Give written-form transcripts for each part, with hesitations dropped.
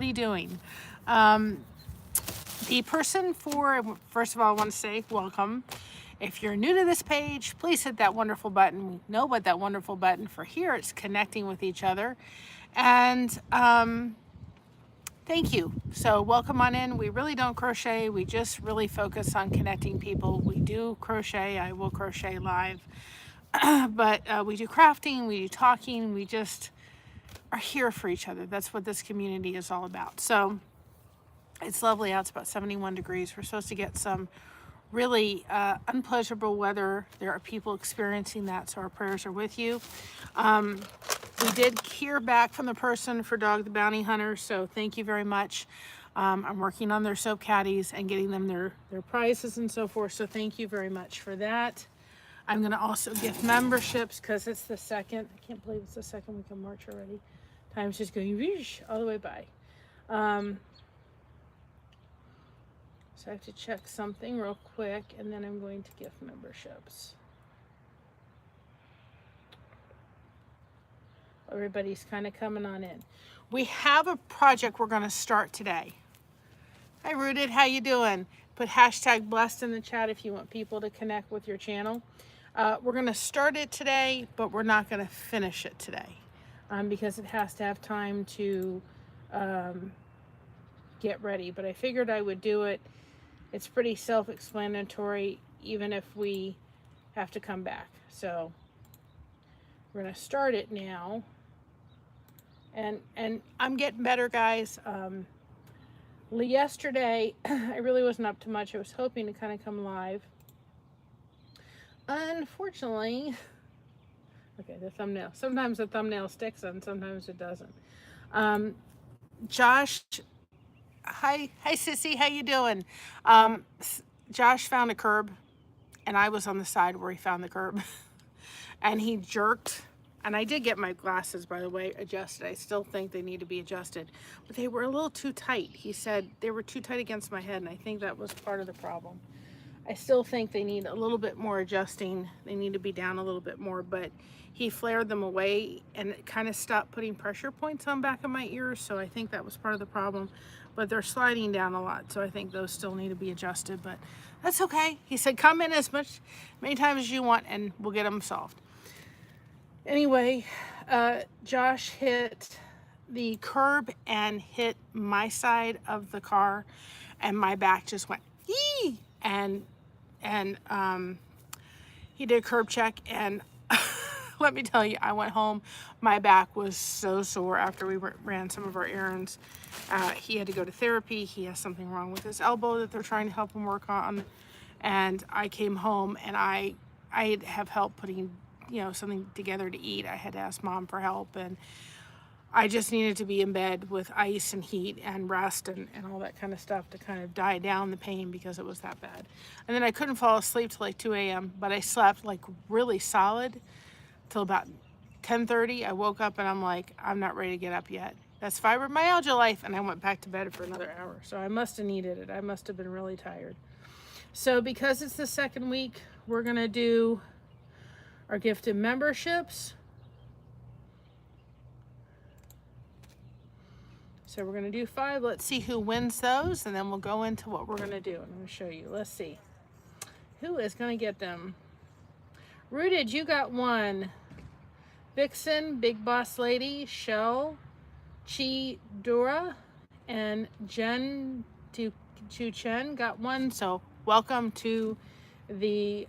are you doing? The person first of all, I want to say welcome. If you're new to this page, please hit that wonderful button. We know what that wonderful button for here. It's connecting with each other. And thank you. So welcome on in. We really don't crochet. We just really focus on connecting people. We do crochet. I will crochet live. But we do crafting, we do talking, we just are here for each other. That's what this community is all about. So it's lovely out. It's about 71 degrees. We're supposed to get some really unpleasurable weather. There are people experiencing that, so our prayers are with you. We did hear back from the person for Dog the Bounty Hunter, so thank you very much. I'm working on their soap caddies and getting them their prizes and so forth, so thank you very much for that. I'm going to also gift memberships because it's the second. I can't believe it's the second week of March already. Time's just going whoosh, all the way by. So I have to check something real quick, and then I'm going to gift memberships. Everybody's kind of coming on in. We have a project we're going to start today. Hi, Rooted. How you doing? Put hashtag blessed in the chat if you want people to connect with your channel. We're going to start it today, but we're not going to finish it today because it has to have time to get ready. But I figured I would do it. It's pretty self-explanatory, even if we have to come back. So we're going to start it now. And I'm getting better, guys. Yesterday, I really wasn't up to much. I was hoping to kind of come live. Unfortunately, okay, the thumbnail. Sometimes the thumbnail sticks and sometimes it doesn't. Josh, hi Sissy, how you doing? Josh found a curb, and I was on the side where he found the curb, and he jerked. And I did get my glasses, by the way, adjusted. I still think they need to be adjusted, but they were a little too tight. He said they were too tight against my head, and I think that was part of the problem. I still think they need a little bit more adjusting. They need to be down a little bit more, but he flared them away and it kind of stopped putting pressure points on back of my ears. So I think that was part of the problem, but they're sliding down a lot. So I think those still need to be adjusted, but that's okay. He said, come in many times as you want and we'll get them solved. Anyway, Josh hit the curb and hit my side of the car and my back just went, yee! And he did a curb check, and let me tell you, I went home. My back was so sore after we ran some of our errands. He had to go to therapy. He has something wrong with his elbow that they're trying to help him work on. And I came home, and I have help putting, something together to eat. I had to ask Mom for help, and I just needed to be in bed with ice and heat and rest and all that kind of stuff to kind of die down the pain because it was that bad. And then I couldn't fall asleep till like 2 a.m., but I slept like really solid till about 10:30. I woke up and I'm like, I'm not ready to get up yet. That's fibromyalgia life. And I went back to bed for another hour. So I must have needed it. I must have been really tired. So because it's the second week, we're going to do our gifted memberships. So we're going to do 5. Let's see who wins those, and then we'll go into what we're going to do. I'm going to show you. Let's see. Who is going to get them? Rooted, you got 1. Vixen, Big Boss Lady, Shell, Chi Dora, and Jen Chu Chen got 1. So welcome to the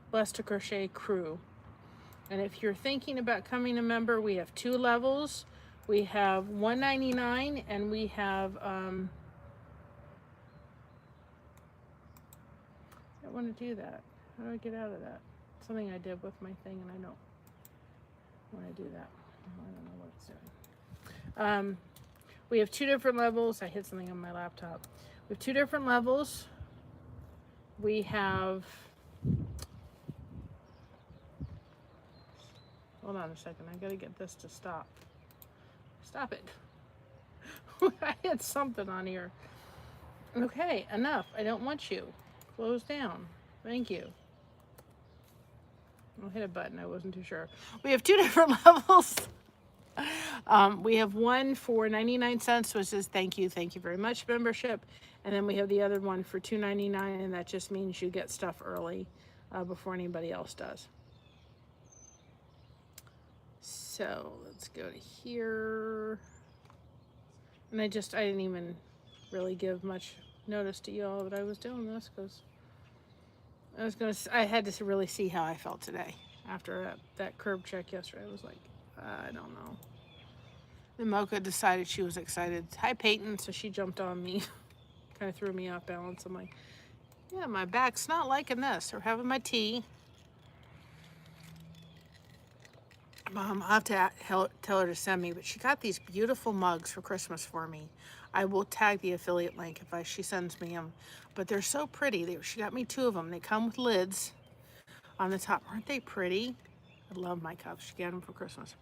Blessed to Crochet crew. And if you're thinking about becoming a member, we have 2 levels. We have $1.99 and we have, I don't want to do that. How do I get out of that? Something I did with my thing and I don't want to do that. I don't know what it's doing. We have 2 different levels. I hit something on my laptop. We have 2 different levels. We have, hold on a second. I got to get this to stop. Stop it. I had something on here. Okay, enough. I don't want you. Close down. Thank you. I'll hit a button. I wasn't too sure. We have 2 different levels. We have one for 99 cents, which is thank you very much membership. And then we have the other one for $2.99, and that just means you get stuff early before anybody else does. So let's go to here. And I didn't even really give much notice to y'all that I was doing this because I had to really see how I felt today after that curb check yesterday. I was like, I don't know. Then Mocha decided she was excited. Hi, Peyton. So she jumped on me, kind of threw me off balance. I'm like, yeah, my back's not liking this. Or having my tea. Mom, I'll have to tell her to send me, but she got these beautiful mugs for Christmas for me. I will tag the affiliate link if she sends me them. But they're so pretty. She got me 2 of them. They come with lids on the top. Aren't they pretty? I love my cups. She got them for Christmas.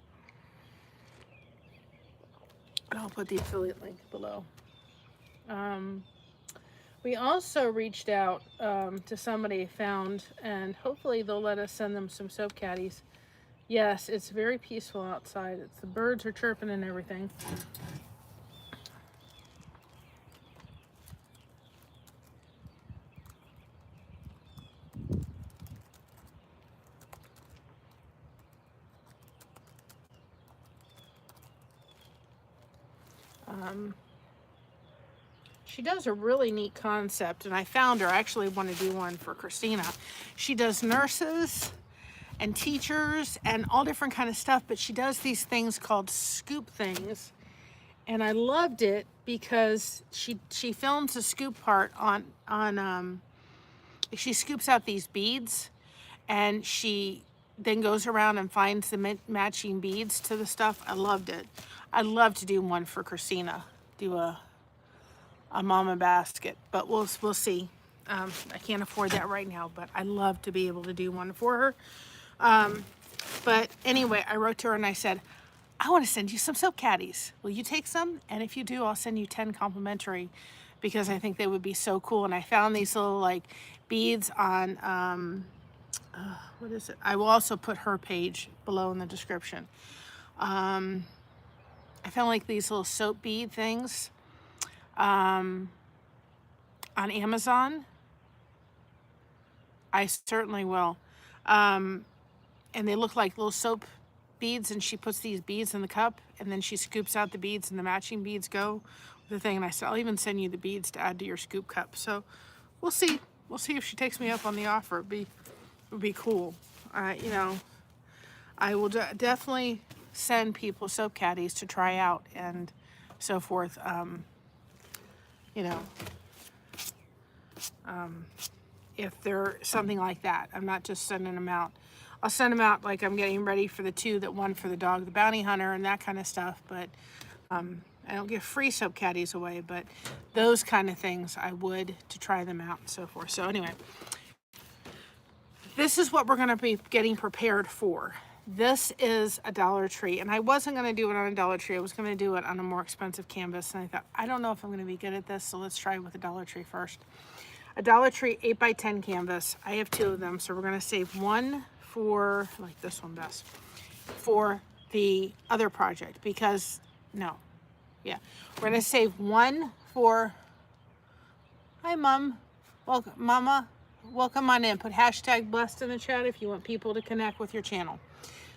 And I'll put the affiliate link below. We also reached out to somebody found, and hopefully they'll let us send them some soap caddies. Yes, it's very peaceful outside. The birds are chirping and everything. She does a really neat concept, and I found her. I actually want to do one for Christina. She does nurses and teachers and all different kind of stuff, but she does these things called scoop things. And I loved it because she films a scoop part on she scoops out these beads, and she then goes around and finds the matching beads to the stuff. I loved it. I'd love to do one for Christina, do a mama basket, but we'll see. I can't afford that right now, but I love to be able to do one for her. But anyway, I wrote to her and I said, I want to send you some soap caddies. Will you take some? And if you do, I'll send you 10 complimentary, because I think they would be so cool. And I found these little like beads on, what is it? I will also put her page below in the description. I found like these little soap bead things on Amazon. I certainly will. And they look like little soap beads, and she puts these beads in the cup, and then she scoops out the beads, and the matching beads go with the thing. And I said, I'll even send you the beads to add to your scoop cup. So we'll see. We'll see if she takes me up on the offer. It would be cool. You know, I will definitely send people soap caddies to try out and so forth. You know, if they're something like that, I'm not just sending them out. I'll send them out like I'm getting ready for the 2 that won for the dog, the bounty hunter, and that kind of stuff. But I don't give free soap caddies away, but those kind of things I would, to try them out and so forth. So anyway, this is what we're going to be getting prepared for. This is a Dollar Tree, and I wasn't going to do it on a Dollar Tree. I was going to do it on a more expensive canvas, and I thought, I don't know if I'm going to be good at this, so let's try with a Dollar Tree first. A Dollar Tree 8x10 canvas. I have 2 of them, so we're going to save one for, I like this one best, for the other project, because, no, yeah. We're going to save one for, hi, Mom. Welcome, Mama. Welcome on in. Put hashtag blessed in the chat if you want people to connect with your channel.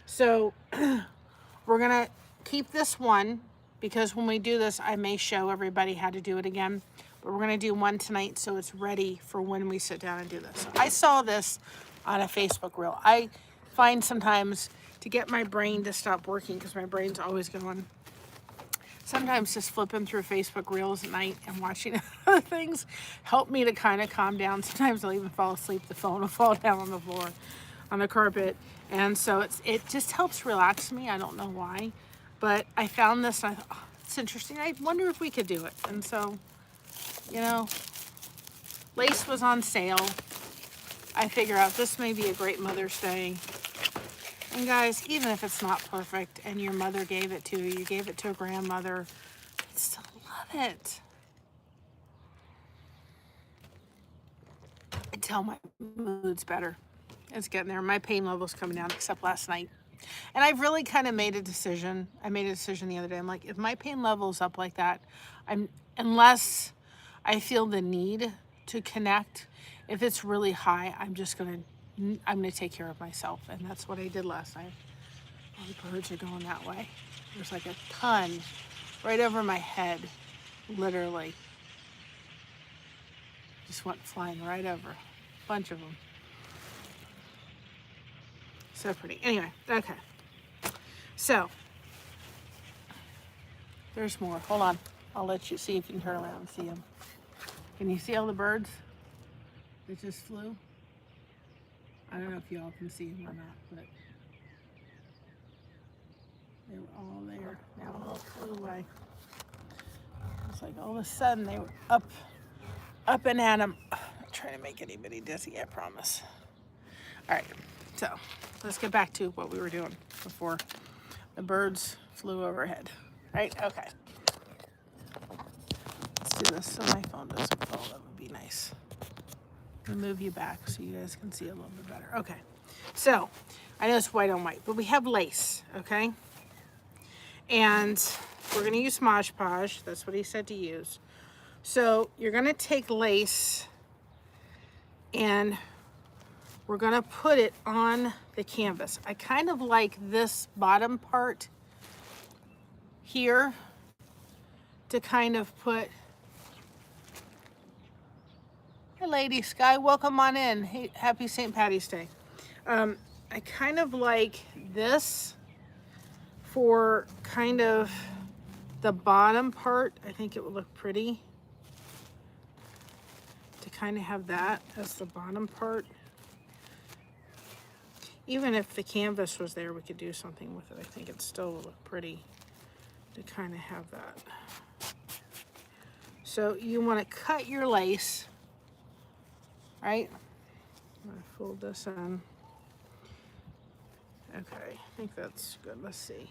So we're going to keep this one, because when we do this, I may show everybody how to do it again. But we're going to do one tonight so it's ready for when we sit down and do this. So I saw this on a Facebook reel. I find sometimes to get my brain to stop working, because my brain's always going, sometimes just flipping through Facebook reels at night and watching other things help me to kind of calm down. Sometimes I'll even fall asleep. The phone will fall down on the floor, on the carpet. And so it just helps relax me. I don't know why, but I found this and I thought, oh, it's interesting. I wonder if we could do it. And so, you know, lace was on sale. I figure out this may be a great Mother's Day. And guys, even if it's not perfect and your mother gave it to you, you gave it to a grandmother, I still love it. I tell my mood's better. It's getting there. My pain level's coming down, except last night. And I've really kind of made a decision. I made a decision the other day. I'm like, if my pain level's up like that, unless I feel the need to connect, if it's really high, I'm gonna take care of myself. And that's what I did last night. All the birds are going that way. There's like a ton right over my head, literally. Just went flying right over. A bunch of them. So pretty. Anyway, okay. So, there's more. Hold on. I'll let you see if you can turn around and see them. Can you see all the birds that just flew? I don't know if y'all can see them or not, but they were all there. Now they all flew away. It's like all of a sudden they were up and at them. I'm not trying to make anybody dizzy, I promise. All right, so let's get back to what we were doing before the birds flew overhead. Right? Okay. Let's do this so my phone doesn't fall. That would be nice. Let me move you back so you guys can see a little bit better. Okay. So, I know it's white on white, but we have lace, okay? And we're going to use Mod Podge. That's what he said to use. So, you're going to take lace and we're going to put it on the canvas. I kind of like this bottom part here to kind of put. Hey Lady Sky, welcome on in. Hey, happy St. Patty's Day. I kind of like this for kind of the bottom part. I think it would look pretty to kind of have that as the bottom part. Even if the canvas was there, we could do something with it. I think it still would look pretty to kind of have that. So you want to cut your lace, right? I'm going to fold this in. Okay, I think that's good. Let's see.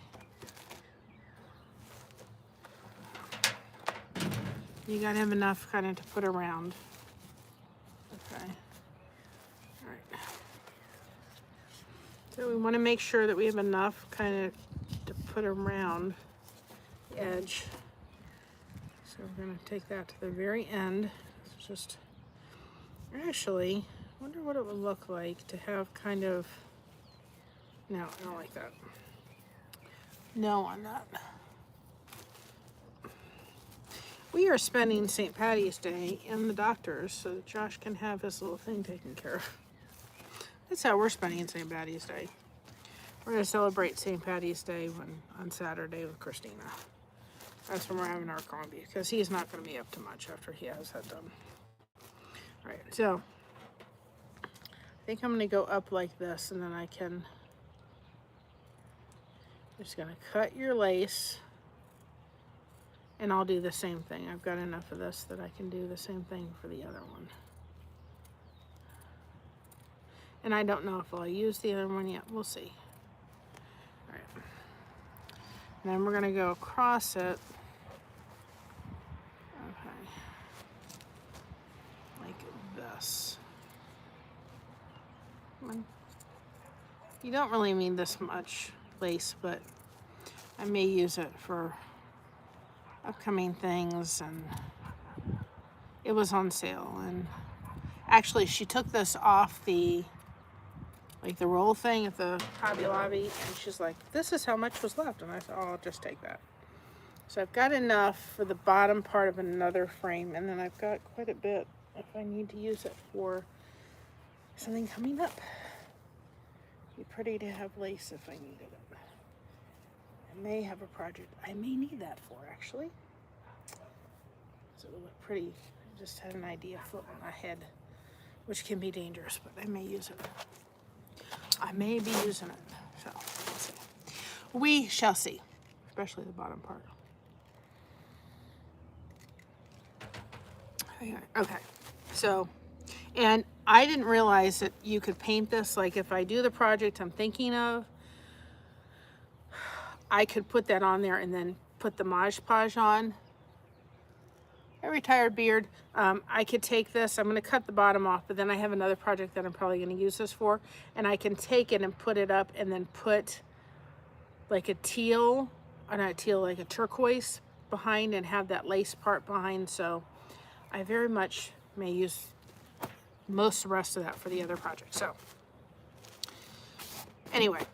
You got to have enough kind of to put around. Okay. All right. So we want to make sure that we have enough kind of to put around the edge. So we're going to take that to the very end. It's just, actually, I wonder what it would look like to have kind of, no, I don't like that. No on that. We are spending St. Patty's Day in the doctor's so that Josh can have his little thing taken care of. That's how we're spending St. Patty's Day. We're going to celebrate St. Patty's Day on Saturday with Christina. That's when we're having our coffee because he's not going to be up to much after he has that done. All right, so I think I'm going to go up like this and then I can, just going to cut your lace and I'll do the same thing. I've got enough of this that I can do the same thing for the other one. And I don't know if I'll use the other one yet. We'll see. All right. And then we're going to go across it. Okay. Like this. You don't really need this much lace, but I may use it for upcoming things, and it was on sale. And actually, she took this off the roll thing at the Hobby Lobby, and she's like, this is how much was left. And I thought, oh, I'll just take that. So I've got enough for the bottom part of another frame, and then I've got quite a bit if I need to use it for something coming up. Be pretty to have lace if I needed it. I may have a project I may need that for, actually. So it'll look pretty. I just had an idea floating in my head, which can be dangerous, but I may use it. I may be using it, so we'll see. We shall see, especially the bottom part. Okay, so, and I didn't realize that you could paint this. Like if I do the project I'm thinking of, I could put that on there and then put the Mod Podge on. A retired beard. I could take this, I'm going to cut the bottom off, but then I have another project that I'm probably going to use this for, and I can take it and put it up and then put like a teal, or not teal, like a turquoise behind, and have that lace part behind. So I very much may use most of the rest of that for the other project. So anyway,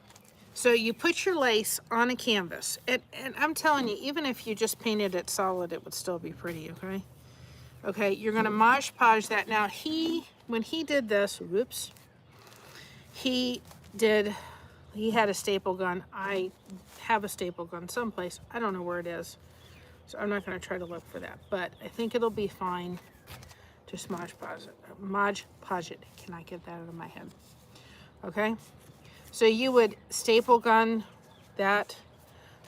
so you put your lace on a canvas, and I'm telling you, even if you just painted it solid, it would still be pretty, okay? Okay, you're gonna Mod Podge that. Now when he did this, whoops, he had a staple gun. I have a staple gun someplace. I don't know where it is, so I'm not gonna try to look for that, but I think it'll be fine. Just Mod Podge it. Can I get that out of my head? Okay, so you would staple gun that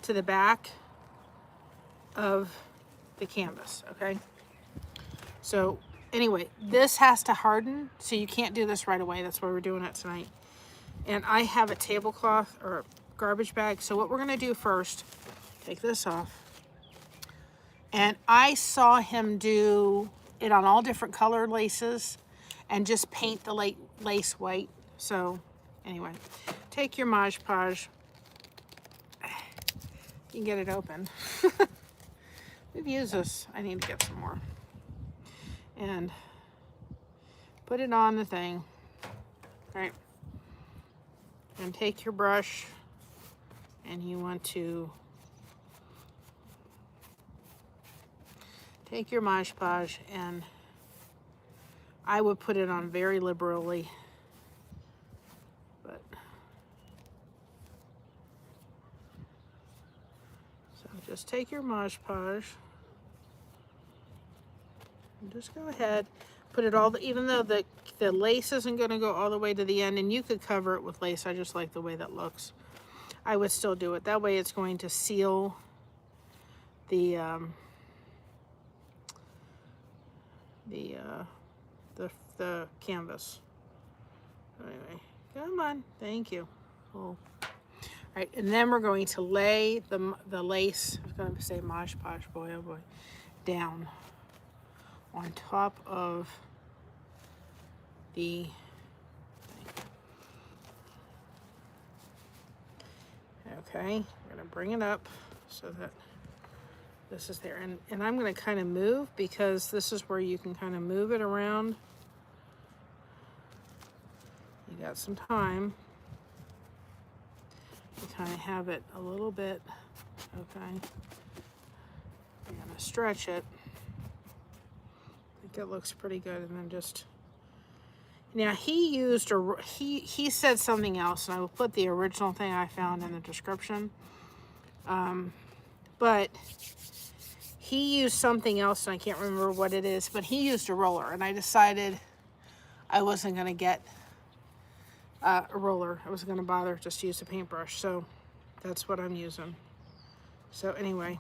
to the back of the canvas, okay? So anyway, this has to harden, so you can't do this right away. That's why we're doing it tonight. And I have a tablecloth or a garbage bag. So what we're gonna do first, take this off. And I saw him do it on all different colored laces and just paint the lace white. So anyway, take your Mod Podge. You can get it open. We've used this. I need to get some more. And put it on the thing, right? And take your brush, and you want to take your Mod Podge, and I would put it on very liberally, but so just take your Mod Podge and just go ahead, put it all, even though the lace isn't going to go all the way to the end, and you could cover it with lace. I just like the way that looks. I would still do it. That way it's going to seal the canvas. Anyway, come on. Thank you. Cool. All right, and then we're going to lay the lace, I was going to say Mod Podge, boy, oh boy, down on top of the okay, we're gonna bring it up so that this is there, and I'm gonna kind of move, because this is where you can kind of move it around. You got some time. You kind of have it a little bit, okay. I'm gonna stretch it. I think it looks pretty good, and then just, now he used he said something else, and I will put the original thing I found in the description. But he used something else, and I can't remember what it is, but he used a roller, and I decided I wasn't going to get a roller. I wasn't going to bother, just use a paintbrush. So that's what I'm using. So anyway,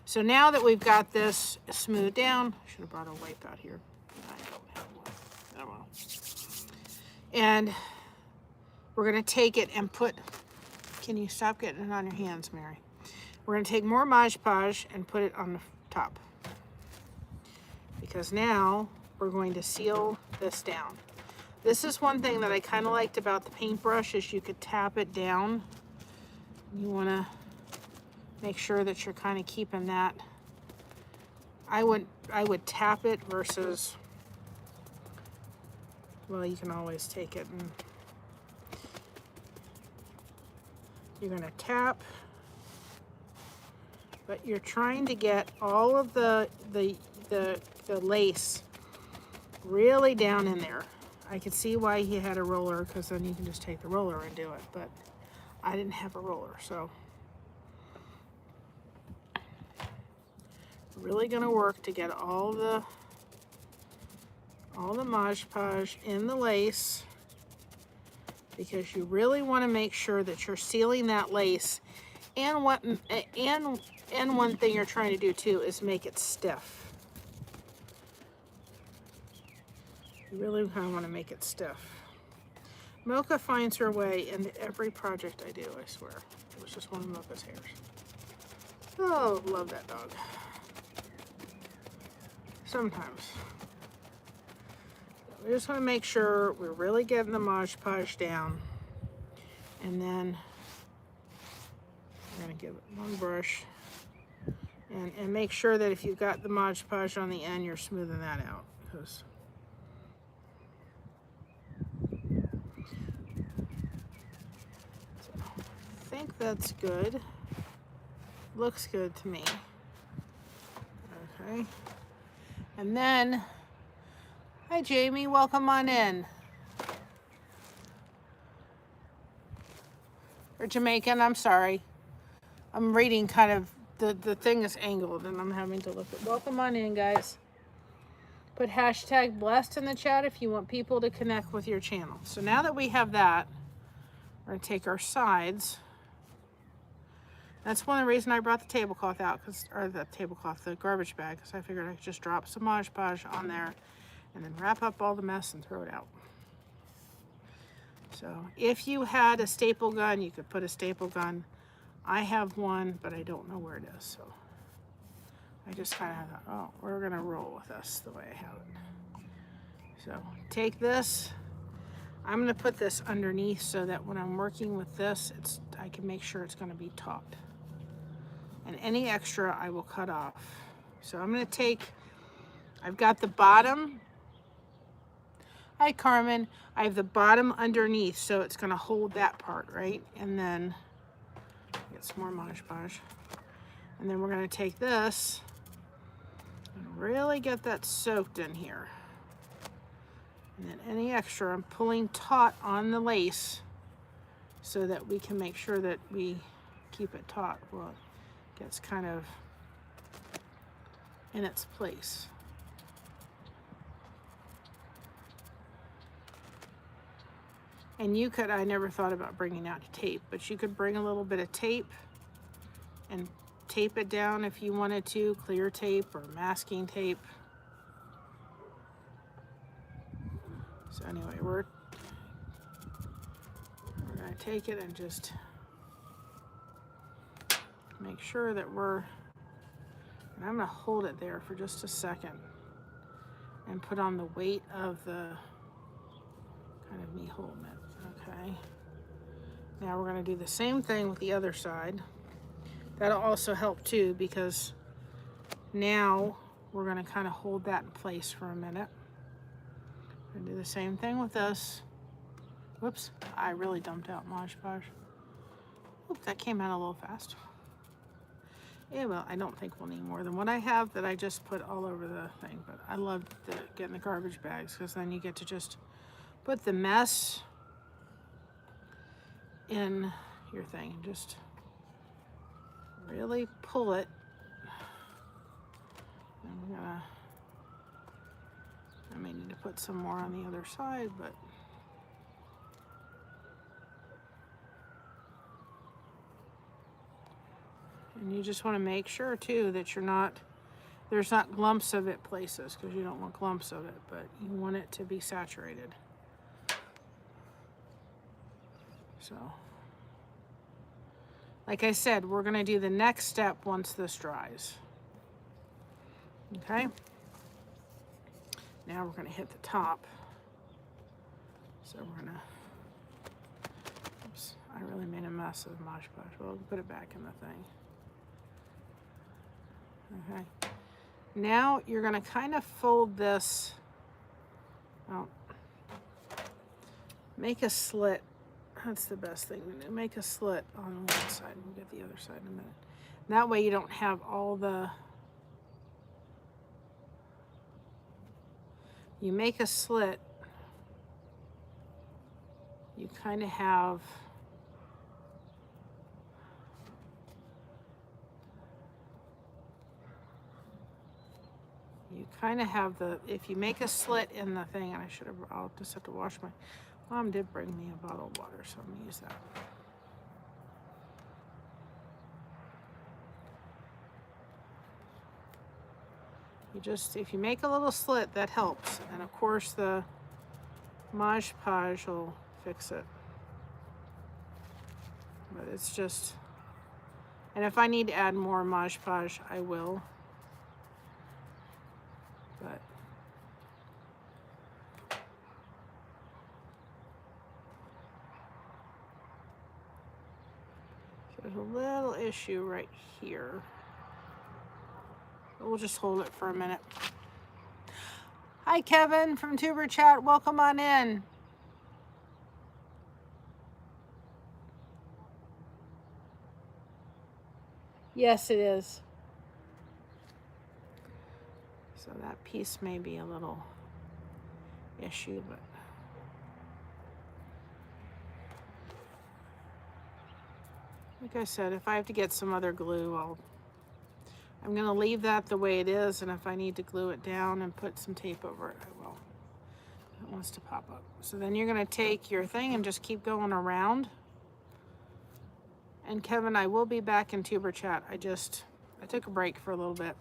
so now that we've got this smoothed down, I should have brought a wipe out here. I don't have one. Oh well. And we're going to take it and put, can you stop getting it on your hands, Mary? We're going to take more Mod Podge and put it on the top, because now we're going to seal this down. This is one thing that I kind of liked about the paintbrush, is you could tap it down. You want to make sure that you're kind of keeping that. I would tap it versus, well, you can always take it and you're going to tap, but you're trying to get all of the lace really down in there. I could see why he had a roller, because then you can just take the roller and do it, but I didn't have a roller, so really gonna work to get all the Mod Podge in the lace, because you really want to make sure that you're sealing that lace. And one thing you're trying to do too is make it stiff. You really kind of want to make it stiff. Mocha finds her way into every project I do, I swear. It was just one of Mocha's hairs. Oh, love that dog. Sometimes. We just want to make sure we're really getting the Mod Podge down. And then give it one brush. And make sure that if you've got the Mod Podge on the end, you're smoothing that out. Because so, I think that's good. Looks good to me. Okay. And then, hi Jamie, welcome on in. Or Jamaican, I'm sorry. I'm reading kind of, the thing is angled and I'm having to look at. Welcome on in, guys. Put hashtag blessed in the chat if you want people to connect with your channel. So now that we have that, we're gonna take our sides. That's one of the reasons I brought the tablecloth out, the garbage bag, because I figured I could just drop some Mod Podge on there and then wrap up all the mess and throw it out. So if you had a staple gun, you could put a staple gun. I have one, but I don't know where it is. So I just kind of thought, oh, we're gonna roll with this the way I have it. So take this. I'm gonna put this underneath so that when I'm working with this, I can make sure it's gonna be taut. And any extra I will cut off. So I'm gonna take, I've got the bottom. Hi Carmen, I have the bottom underneath, so it's gonna hold that part, right? And then, get some more Mod Podge. And then we're gonna take this and really get that soaked in here. And then any extra, I'm pulling taut on the lace so that we can make sure that we keep it taut while it gets kind of in its place. And you could, I never thought about bringing out tape, but you could bring a little bit of tape and tape it down if you wanted to, clear tape or masking tape. So anyway, we're gonna take it and just make sure that and I'm gonna hold it there for just a second and put on the weight of the, kind of me holding it. Okay. Now we're going to do the same thing with the other side. That'll also help too, because now we're going to kind of hold that in place for a minute. We're going to do the same thing with this. Whoops, I really dumped out Mod Podge. Oop, that came out a little fast. Yeah, well, I don't think we'll need more than what I have that I just put all over the thing, but I love getting the garbage bags because then you get to just put the mess in your thing and just really pull it. And I may need to put some more on the other side, but and you just want to make sure too that there's not glumps of it places, because you don't want glumps of it, but you want it to be saturated. So, like I said, we're going to do the next step once this dries. Okay? Now we're going to hit the top. So we're going to, oops, I really made a mess of Mod Podge. Well, we'll put it back in the thing. Okay. Now you're going to kind of fold this, well, make a slit. That's the best thing to do. Make a slit on one side. We'll get the other side in a minute. And that way you don't have all the, you make a slit, you kind of have, if you make a slit in the thing, and I'll just have to wash my, Mom did bring me a bottle of water, so I'm gonna use that. If you make a little slit, that helps. And of course the Mod Podge will fix it. But it's just, and if I need to add more Mod Podge, I will. But there's a little issue right here. We'll just hold it for a minute. Hi, Kevin from Tuber Chat. Welcome on in. Yes, it is. So that piece may be a little issue, but like I said, if I have to get some other glue, I'm going to leave that the way it is, and if I need to glue it down and put some tape over it, I will. It wants to pop up. So then you're going to take your thing and just keep going around. And Kevin, I will be back in Tuber Chat. I took a break for a little bit.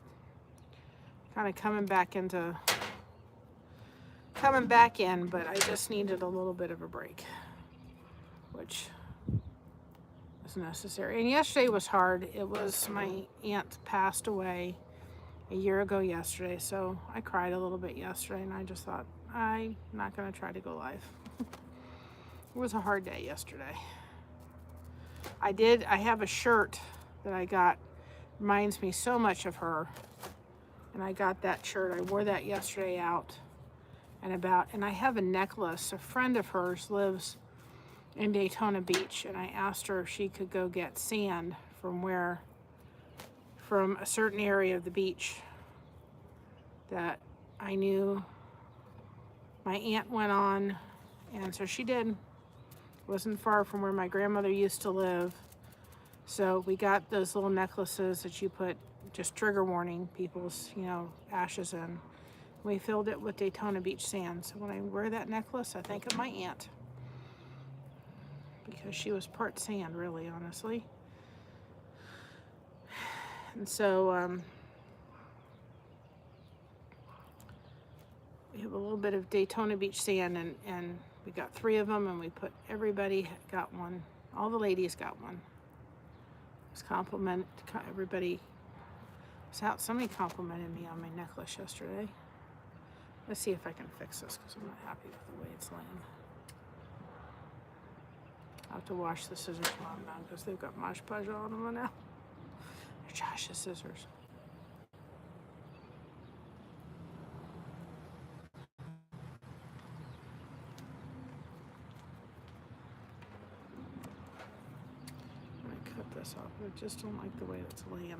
Kind of coming back in, but I just needed a little bit of a break, which was necessary. And yesterday was hard. It was, my aunt passed away a year ago yesterday, so I cried a little bit yesterday, and I just thought, I'm not going to try to go live. It was a hard day yesterday. I have a shirt that I got, reminds me so much of her. And I got that shirt. I wore that yesterday out and about. And I have a necklace. A friend of hers lives in Daytona Beach, and I asked her if she could go get sand from a certain area of the beach that I knew my aunt went on, and so she did. It wasn't far from where my grandmother used to live. So we got those little necklaces that you put, just trigger warning, people's, ashes in. We filled it with Daytona Beach sand. So when I wear that necklace, I think of my aunt, because she was part sand, really, honestly. And so we have a little bit of Daytona Beach sand, and we got 3 of them, and everybody got one. All the ladies got one. Everybody was out. Somebody complimented me on my necklace yesterday. Let's see if I can fix this, because I'm not happy with the way it's laying. I'll have to wash the scissors tomorrow now, because they've got Mod Podge on them now. They're Josh's scissors. This off. I just don't like the way that's laying. I'll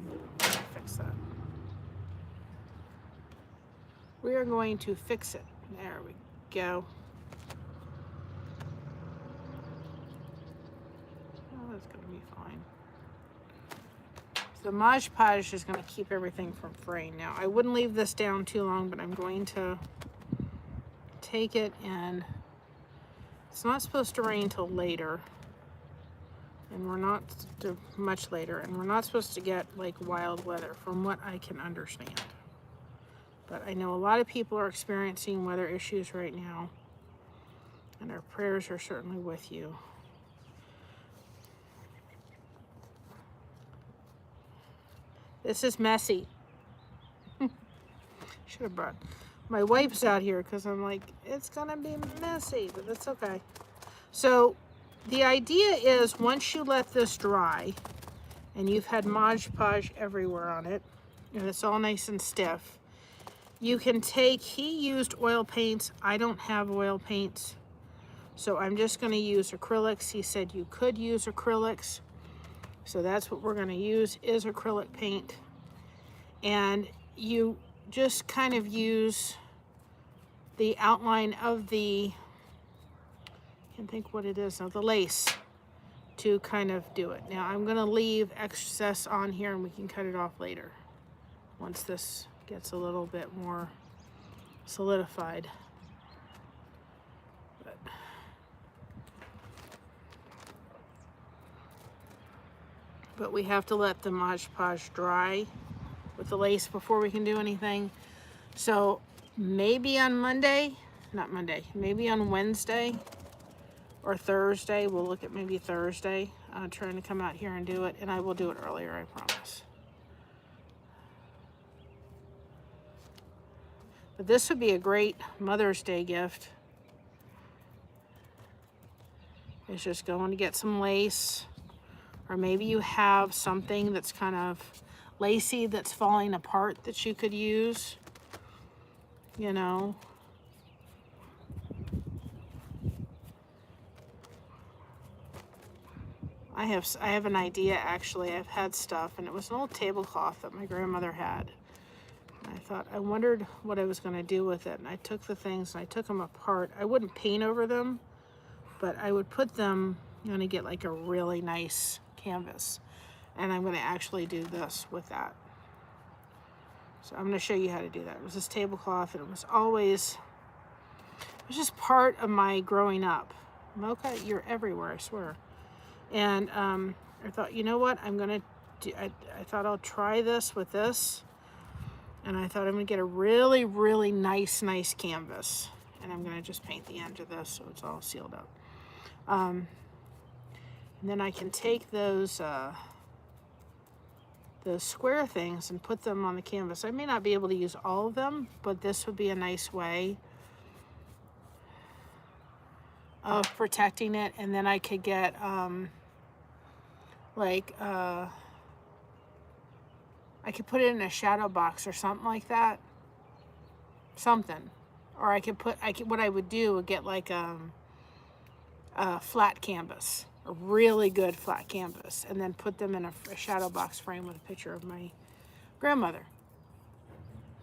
fix that. We are going to fix it. There we go. Oh, that's going to be fine. So Mod Podge is going to keep everything from fraying. Now, I wouldn't leave this down too long, but I'm going to take it, and it's not supposed to rain until later. And we're not much later, and we're not supposed to get like wild weather from what I can understand. But I know a lot of people are experiencing weather issues right now, and our prayers are certainly with you. This is messy. Should have brought my wipes out here, because I'm like, it's gonna be messy, but it's okay. So the idea is, once you let this dry, and you've had Mod Podge everywhere on it, and it's all nice and stiff, you can take, he used oil paints. I don't have oil paints, so I'm just going to use acrylics. He said you could use acrylics, so that's what we're going to use, is acrylic paint. And you just kind of use the outline of the, I can't think what it is now, the lace, to kind of do it. Now I'm going to leave excess on here, and we can cut it off later once this gets a little bit more solidified. But we have to let the Mod Podge dry with the lace before we can do anything. So maybe on maybe on Wednesday or Thursday, we'll look at maybe Thursday, trying to come out here and do it, and I will do it earlier, I promise. But this would be a great Mother's Day gift. It's just going to get some lace Or maybe you have something that's kind of lacy that's falling apart that you could use, you know. I have an idea, actually. I've had stuff, and it was an old tablecloth that my grandmother had. And I thought, I wondered what I was going to do with it. And I took the things and I took them apart. I wouldn't paint over them, but I would put them, I'm going to get like a really nice canvas. And I'm going to actually do this with that. So I'm going to show you how to do that. It was this tablecloth, and it was just part of my growing up. Mocha, you're everywhere, I swear. And I thought, you know what, I'm going to do, I thought I'll try this with this. And I thought I'm going to get a really, really nice canvas. And I'm going to just paint the end of this so it's all sealed up. And then I can take those square things and put them on the canvas. I may not be able to use all of them, but this would be a nice way of protecting it. And then I could get I could put it in a shadow box or something like that. Something. Or what I would do would get like a flat canvas, a really good flat canvas, and then put them in a shadow box frame with a picture of my grandmother.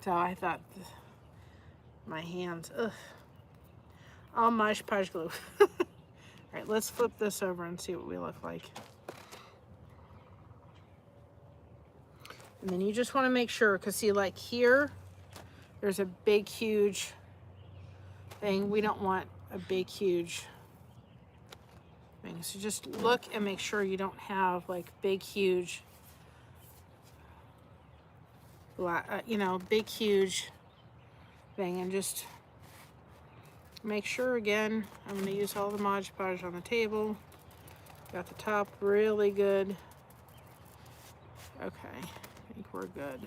So I thought, my hands, ugh, all Mod Podge glue. All right, let's flip this over and see what we look like. And then you just want to make sure, because see, like here, there's a big, huge thing. We don't want a big, huge thing. So just look and make sure you don't have like big, huge, big, huge thing. And just make sure, again, I'm going to use all the Mod Podge on the table. Got the top really good. Okay. I think we're good.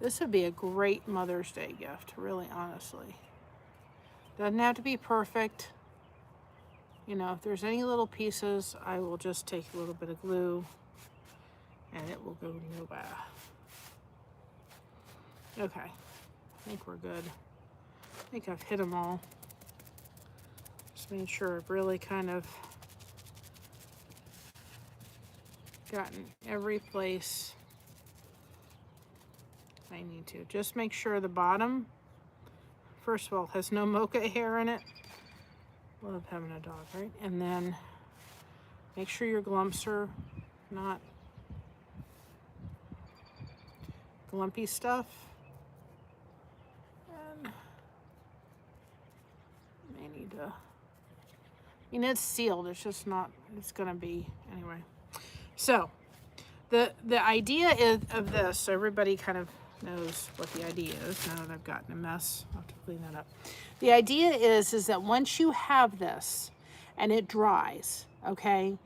This would be a great Mother's Day gift, really, honestly. Doesn't have to be perfect. You know, if there's any little pieces, I will just take a little bit of glue and it will go nowhere. Okay, I think we're good. I think I've hit them all. Just making sure I've really kind of gotten every place I need to. Just make sure the bottom, first of all, has no mocha hair in it. Love having a dog, right? And then make sure your glumps are not glumpy stuff. And I need to, I mean, it's sealed. It's just not, it's gonna be, anyway. So the idea is of this, so everybody kind of knows what the idea is. Now that I've gotten a mess, I'll have to clean that up. The idea is that once you have this and it dries, okay,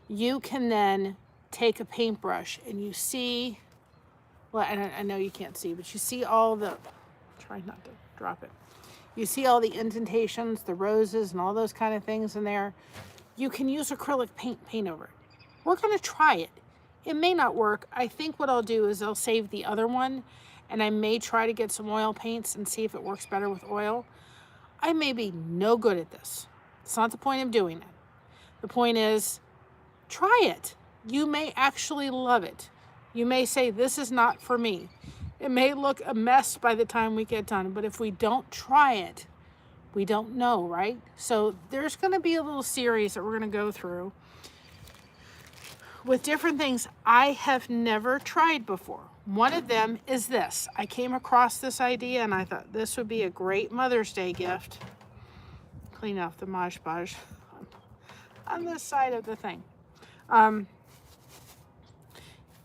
you can then take a paintbrush and you see, well, I know you can't see, but you see all the, try not to drop it. You see all the indentations, the roses and all those kind of things in there. You can use acrylic paint over it. We're going to try it. It may not work. I think what I'll do is I'll save the other one, and I may try to get some oil paints and see if it works better with oil. I may be no good at this. It's not the point of doing it. The point is, try it. You may actually love it. You may say, this is not for me. It may look a mess by the time we get done, but if we don't try it, we don't know, right? So there's going to be a little series that we're going to go through with different things I have never tried before. One of them is this. I came across this idea and I thought this would be a great Mother's Day gift. Clean off the Mod Podge on this side of the thing.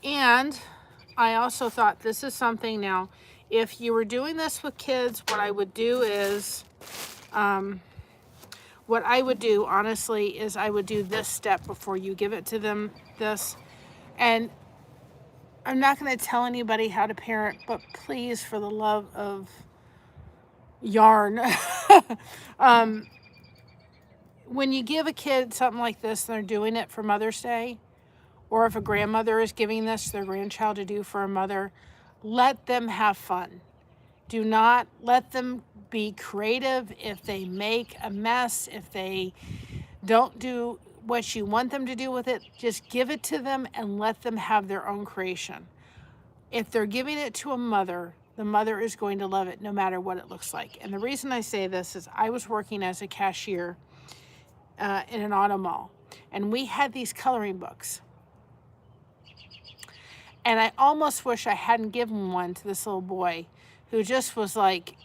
And I also thought this is something, now, if you were doing this with kids, what I would do is, what I would do, honestly, is I would do this step before you give it to them, this. And I'm not going to tell anybody how to parent, but please, for the love of yarn, when you give a kid something like this, they're doing it for Mother's Day, or if a grandmother is giving this to their grandchild to do for a mother, let them have fun. Do not let them be creative. If they make a mess, if they don't do what you want them to do with it, just give it to them and let them have their own creation. If they're giving it to a mother, the mother is going to love it no matter what it looks like. And the reason I say this is I was working as a cashier in an auto mall, and we had these coloring books. And I almost wish I hadn't given one to this little boy who just was like,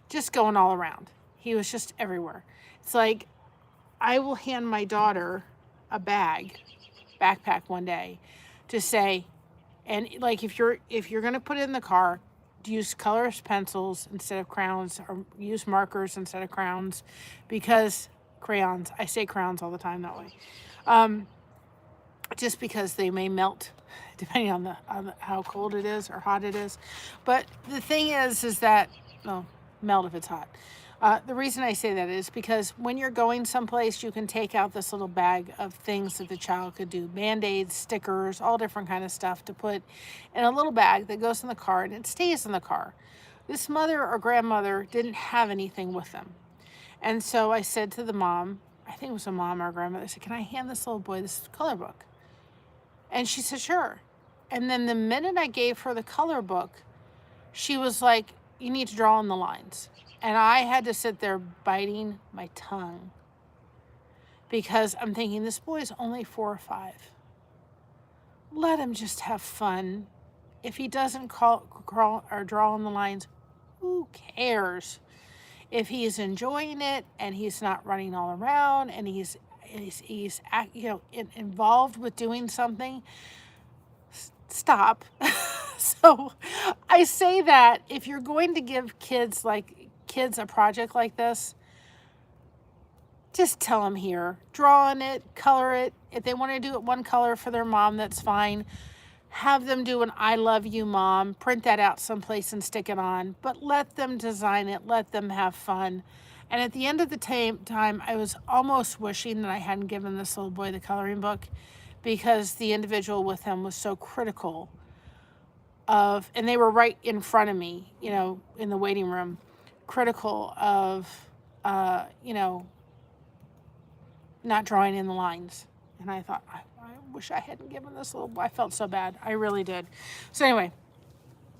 just going all around. He was just everywhere. It's like, I will hand my daughter a backpack one day to say, and like if you're gonna put it in the car, use colorless pencils instead of crayons, or use markers instead of crayons, because crayons, I say crayons all the time that way. Just because they may melt depending on how cold it is or hot it is. But the thing is that, well, melt if it's hot. The reason I say that is because when you're going someplace, you can take out this little bag of things that the child could do. Band-Aids, stickers, all different kind of stuff to put in a little bag that goes in the car, and it stays in the car. This mother or grandmother didn't have anything with them. And so I said to the mom, I think it was a mom or a grandmother, I said, can I hand this little boy this color book? And she said, sure. And then the minute I gave her the color book, she was like, you need to draw in the lines. And I had to sit there biting my tongue because I'm thinking, this boy is only 4 or 5. Let him just have fun. If he doesn't crawl or draw on the lines, who cares? If he's enjoying it and he's not running all around and he's involved with doing something, stop. So I say that if you're going to give kids a project like this, just tell them here, draw on it, color it. If they want to do it one color for their mom, that's fine. Have them do an I love you, mom. Print that out someplace and stick it on. But let them design it. Let them have fun. And at the end of the time, I was almost wishing that I hadn't given this little boy the coloring book, because the individual with him was so critical of, and they were right in front of me, in the waiting room, critical of, not drawing in the lines. And I thought, I wish I hadn't given this little boy. I felt so bad. I really did. So anyway,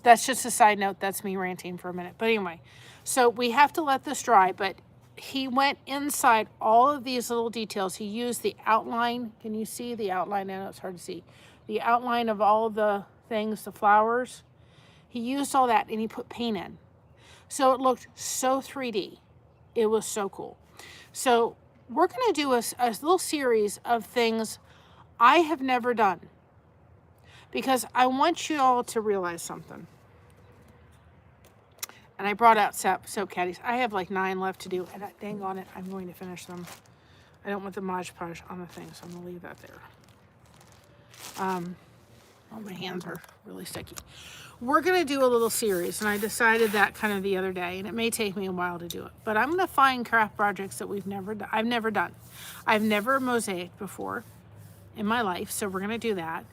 that's just a side note. That's me ranting for a minute. But anyway, so we have to let this dry. But he went inside all of these little details. He used the outline. Can you see the outline? I know it's hard to see. The outline of all the things, the flowers. He used all that and he put paint in. So it looked so 3D. It was so cool. So we're going to do a little series of things I have never done, because I want you all to realize something. And I brought out soap caddies. I have like 9 left to do, and dang on it, I'm going to finish them. I don't want the Mod Podge on the thing, so I'm going to leave that there. Oh, my hands are really sticky. We're going to do a little series, and I decided that kind of the other day, and it may take me a while to do it. But I'm going to find craft projects that I've never done. I've never mosaicked before in my life, so we're going to do that.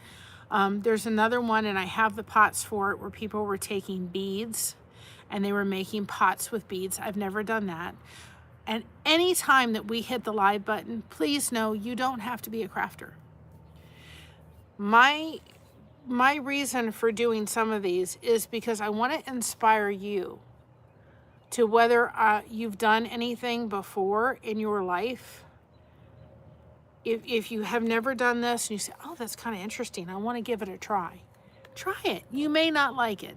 There's another one, and I have the pots for it, where people were taking beads, and they were making pots with beads. I've never done that. And any time that we hit the live button, please know you don't have to be a crafter. My reason for doing some of these is because I want to inspire you to, whether you've done anything before in your life. If you have never done this and you say, oh, that's kind of interesting, I want to give it a try. Try it. You may not like it.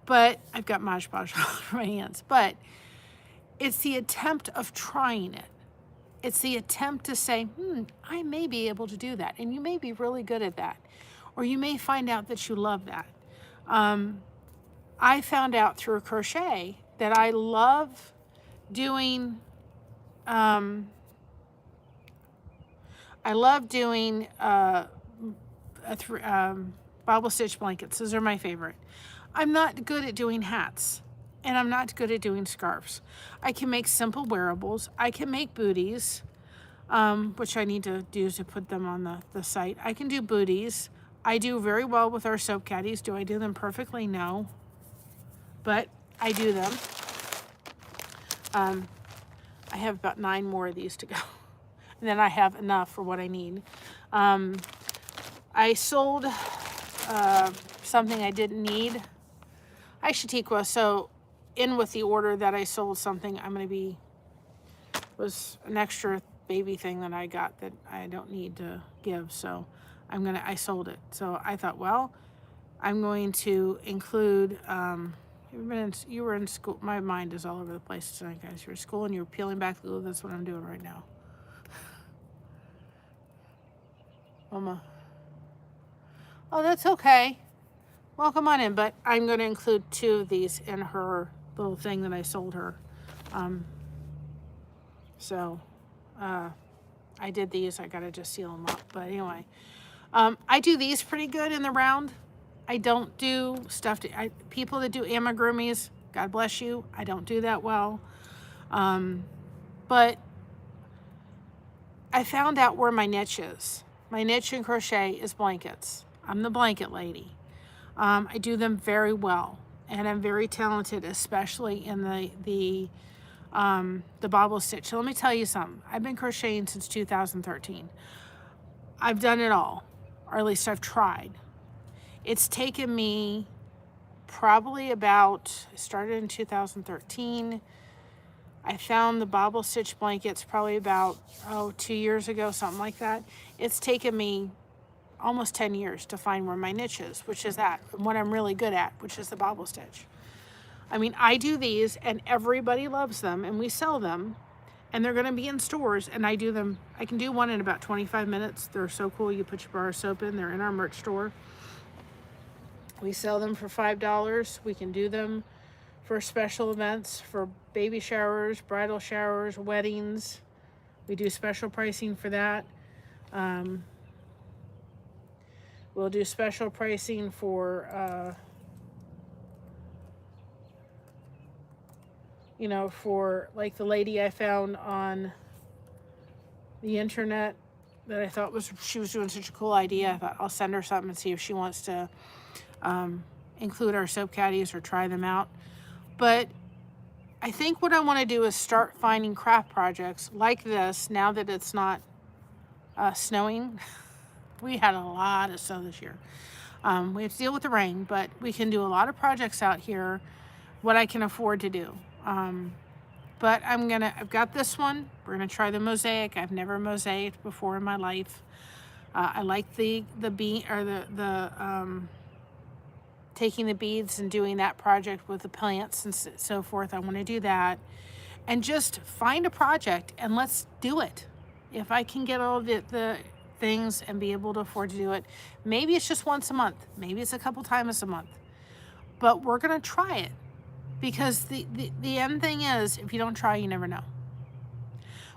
But I've got Mod Podge on my hands. But it's the attempt of trying it. It's the attempt to say, I may be able to do that. And you may be really good at that. Or you may find out that you love that. I found out through crochet that I love doing, Bible stitch blankets. Those are my favorite. I'm not good at doing hats, and I'm not good at doing scarves. I can make simple wearables. I can make booties. which I need to do to put them on the site. I can do booties. I do very well with our soap caddies. Do I do them perfectly? No. But I do them. I have about 9 more of these to go. And then I have enough for what I need. I sold something I didn't need. Hi, Shatikwa. So in with the order that I sold something, I'm going to be, was an extra baby thing that I got that I don't need to give. So I sold it. So I thought, well, I'm going to include, you were in school. My mind is all over the place tonight, guys. You're in school and you're peeling back the glue. That's what I'm doing right now. Mama. Oh, that's okay. Well, come on in, but I'm going to include 2 of these in her little thing that I sold her. I did these. I got to just seal them up. But anyway, I do these pretty good in the round. I don't do stuff people that do amigurumis, God bless you. I don't do that well. But I found out where my niche is. My niche in crochet is blankets. I'm the blanket lady. I do them very well, and I'm very talented, especially in the bobble stitch. So let me tell you something. I've been crocheting since 2013. I've done it all, or at least I've tried. It's taken me probably about, I started in 2013. I found the bobble stitch blankets probably about, 2 years ago, something like that. It's taken me almost 10 years to find where my niche is, which is that, what I'm really good at, which is the bobble stitch. I mean, I do these and everybody loves them and we sell them and they're going to be in stores and I do them. I can do one in about 25 minutes. They're so cool. You put your bar of soap in, they're in our merch store. We sell them for $5. We can do them for special events, for baby showers, bridal showers, weddings. We do special pricing for that. We'll do special pricing for, for like the lady I found on the internet that I thought she was doing such a cool idea. I thought I'll send her something and see if she wants to include our soap caddies or try them out. But I think what I want to do is start finding craft projects like this now that it's not snowing. We had a lot of snow this year. We have to deal with the rain, but we can do a lot of projects out here, what I can afford to do. But I've got this one. We're going to try the mosaic. I've never mosaiced before in my life. I like the bead, or the taking the beads and doing that project with the plants and so forth. I want to do that. And just find a project and let's do it. If I can get all the things and be able to afford to do it, maybe it's just once a month. Maybe it's a couple times a month. But we're going to try it. Because the end thing is, if you don't try, you never know.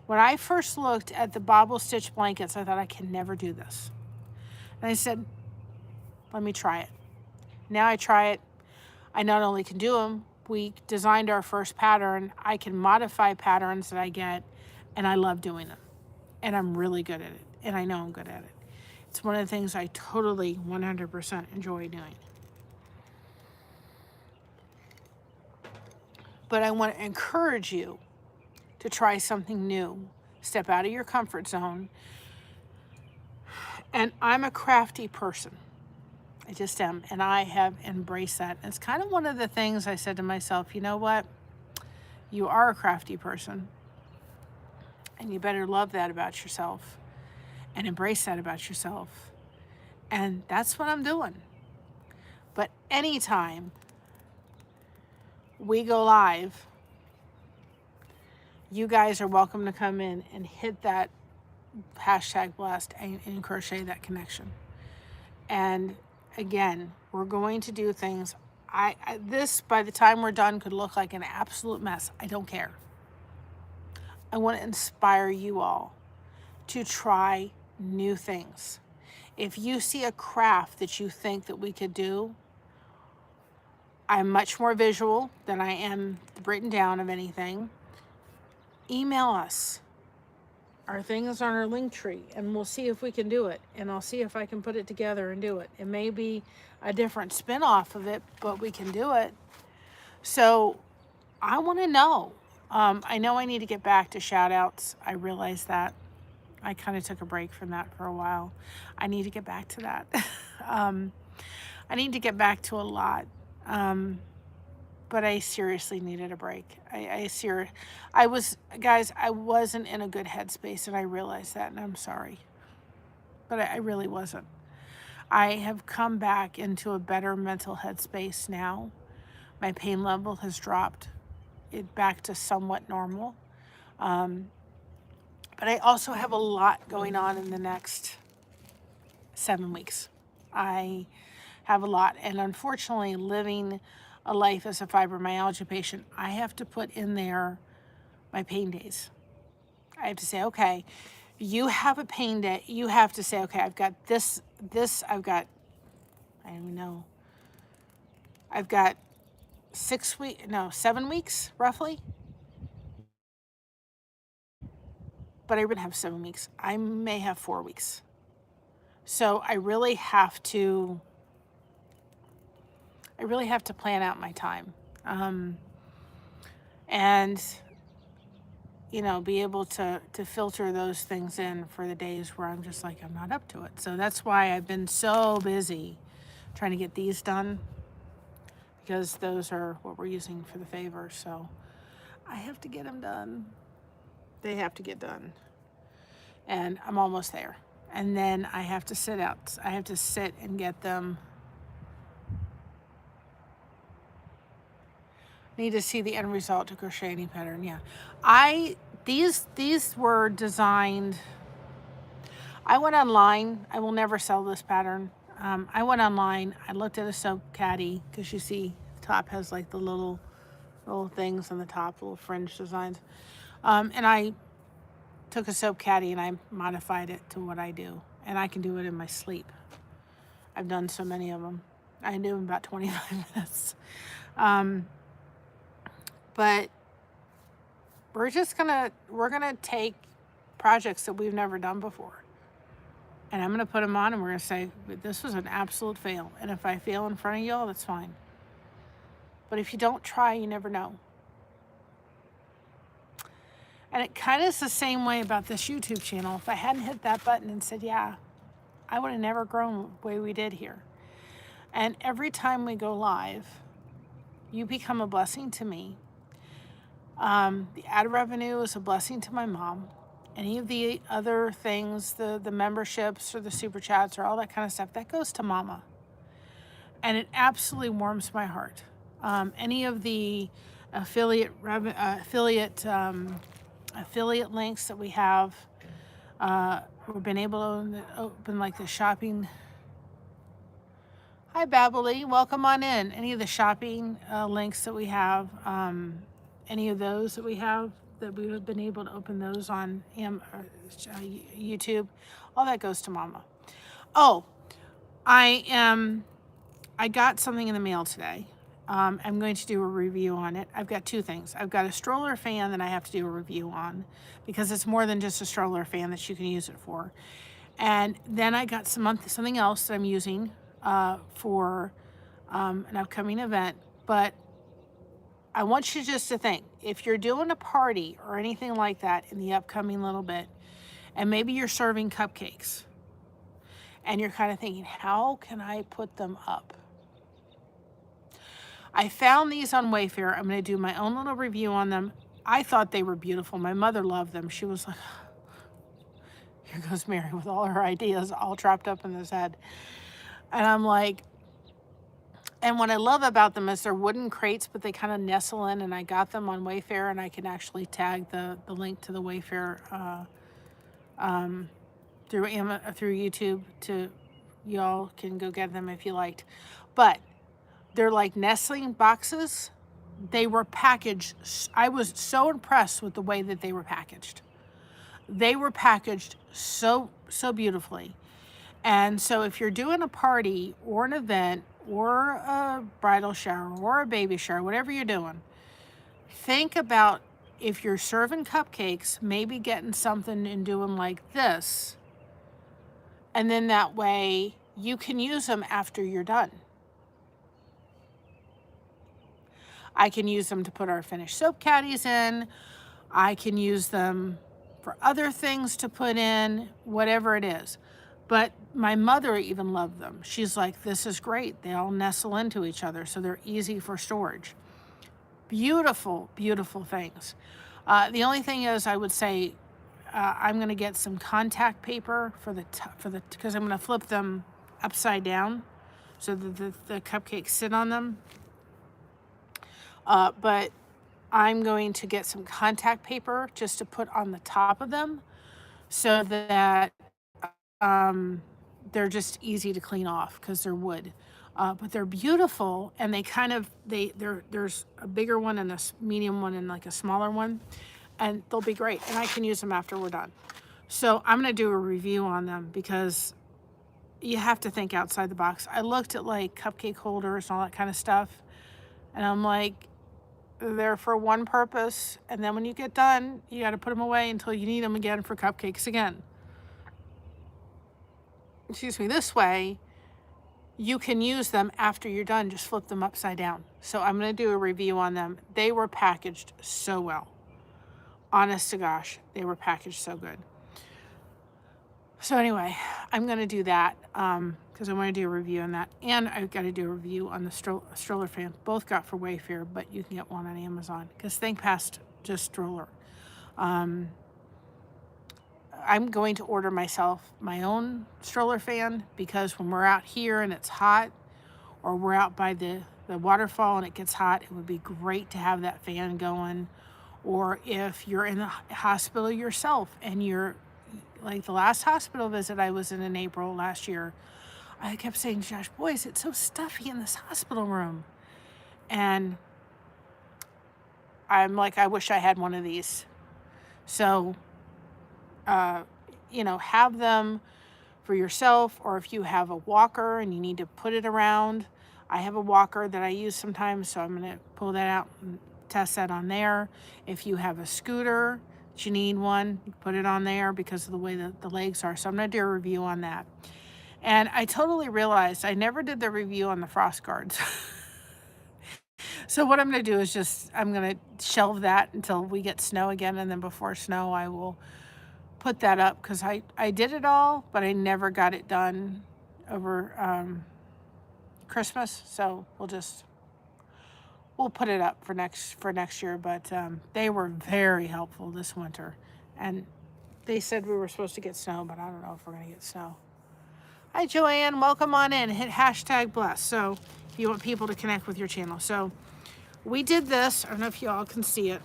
When I first looked at the bobble stitch blankets, I thought I can never do this. And I said, let me try it. Now I try it. I not only can do them, we designed our first pattern. I can modify patterns that I get, and I love doing them. And I'm really good at it, and I know I'm good at it. It's one of the things I totally 100% enjoy doing. But I want to encourage you to try something new. Step out of your comfort zone. And I'm a crafty person. I just am. And I have embraced that. It's kind of one of the things I said to myself, you know what? You are a crafty person. And you better love that about yourself. And embrace that about yourself. And that's what I'm doing. But anytime we go live, you guys are welcome to come in and hit that hashtag blessed and crochet that connection. And again, we're going to do things. This, by the time we're done, could look like an absolute mess. I don't care. I want to inspire you all to try new things. If you see a craft that you think that we could do, I'm much more visual than I am written down of anything. Email us. our thing is on our link tree, and we'll see if we can do it. And I'll see if I can put it together and do it. It may be a different spin off of it, but we can do it. So I want to know. I know I need to get back to shout outs. I realize that. I kind of took a break from that for a while. I need to get back to that. I need to get back to a lot. But I seriously needed a break. Guys, I wasn't in a good headspace, and I realized that, and I'm sorry. But I really wasn't. I have come back into a better mental headspace now. My pain level has dropped it back to somewhat normal. But I also have a lot going on in the next 7 weeks. I have a lot. And unfortunately, living a life as a fibromyalgia patient, I have to put in there my pain days. I have to say, okay, you have a pain day. You have to say, okay, I've got this, I've got, I don't even know. I've got 7 weeks, roughly. But I wouldn't have 7 weeks. I may have 4 weeks. So I really have to plan out my time. And, be able to filter those things in for the days where I'm just like, I'm not up to it. So that's why I've been so busy trying to get these done, because those are what we're using for the favor. So I have to get them done. They have to get done. And I'm almost there. And then I have to sit and get them. Need to see the end result to crochet any pattern. Yeah. These were designed. I went online. I will never sell this pattern. I went online. I looked at a soap caddy, because you see the top has like the little things on the top, little fringe designs. And I took a soap caddy and I modified it to what I do. And I can do it in my sleep. I've done so many of them. I do them about 25 minutes. But we're gonna take projects that we've never done before, and I'm gonna put them on, and we're gonna say, this was an absolute fail. And if I fail in front of y'all, that's fine. But if you don't try, you never know. And it kind of is the same way about this YouTube channel. If I hadn't hit that button and said, yeah, I would have never grown the way we did here. And every time we go live, you become a blessing to me. The ad revenue is a blessing to my mom. Any of the other things, the memberships or the super chats or all that kind of stuff, that goes to Mama. And it absolutely warms my heart. Any of the affiliate links that we have, we've been able to open like the shopping. Hi, Babbly, welcome on in. Any of the shopping links that we have, any of those that we have, that we have been able to open those on YouTube, all that goes to Mama. Oh, I got something in the mail today. I'm going to do a review on it. I've got two things. I've got a stroller fan that I have to do a review on, because it's more than just a stroller fan that you can use it for. And then I got something else that I'm using for an upcoming event. But I want you just to think, if you're doing a party or anything like that in the upcoming little bit, and maybe you're serving cupcakes, and you're kind of thinking, how can I put them up? I found these on Wayfair. I'm going to do my own little review on them. I thought they were beautiful. My mother loved them. She was like, here goes Mary with all her ideas all trapped up in his head. And I'm like, and what I love about them is they're wooden crates, but they kind of nestle in, and I got them on Wayfair, and I can actually tag the link to the Wayfair through YouTube. To y'all can go get them if you liked. But they're like nestling boxes. They were packaged. I was so impressed with the way that they were packaged. They were packaged so beautifully. And so if you're doing a party or an event or a bridal shower or a baby shower, whatever you're doing, think about if you're serving cupcakes, maybe getting something and doing like this, and then that way you can use them after you're done. I can use them to put our finished soap caddies in. I can use them for other things to put in, whatever it is. But my mother even loved them. She's like, this is great. They all nestle into each other, so they're easy for storage. Beautiful, beautiful things. The only thing is, I would say I'm going to get some contact paper because I'm going to flip them upside down so that the cupcakes sit on them. But I'm going to get some contact paper just to put on the top of them so that they're just easy to clean off because they're wood. But they're beautiful, and there's a bigger one and a medium one and like a smaller one, and they'll be great. And I can use them after we're done. So I'm going to do a review on them because you have to think outside the box. I looked at like cupcake holders and all that kind of stuff, and I'm like, they're for one purpose, and then when you get done, you got to put them away until you need them again for cupcakes again. Excuse me. This way, you can use them after you're done. Just flip them upside down. So I'm going to do a review on them. They were packaged so well. Honest to gosh, they were packaged so good. So anyway, I'm going to do that because I want to do a review on that. And I've got to do a review on the stroller fan. Both got for Wayfair, but you can get one on Amazon because think past just stroller. I'm going to order myself my own stroller fan because when we're out here and it's hot, or we're out by the waterfall and it gets hot, it would be great to have that fan going. Or if you're in the hospital yourself and you're like the last hospital visit I was in April last year, I kept saying, Josh, boys, it's so stuffy in this hospital room. And I'm like, I wish I had one of these. So, have them for yourself, or if you have a walker and you need to put it around. I have a walker that I use sometimes, so I'm going to pull that out and test that on there. If you have a scooter, you need one, you put it on there because of the way that the legs are. So I'm going to do a review on that. And I totally realized I never did the review on the frost guards. So what I'm going to do is I'm going to shelve that until we get snow again. And then before snow, I will put that up because I did it all, but I never got it done over Christmas. So we'll put it up for next year. But they were very helpful this winter. And they said we were supposed to get snow, but I don't know if we're going to get snow. Hi, Joanne. Welcome on in. Hit #bless. So if you want people to connect with your channel. So we did this. I don't know if you all can see it.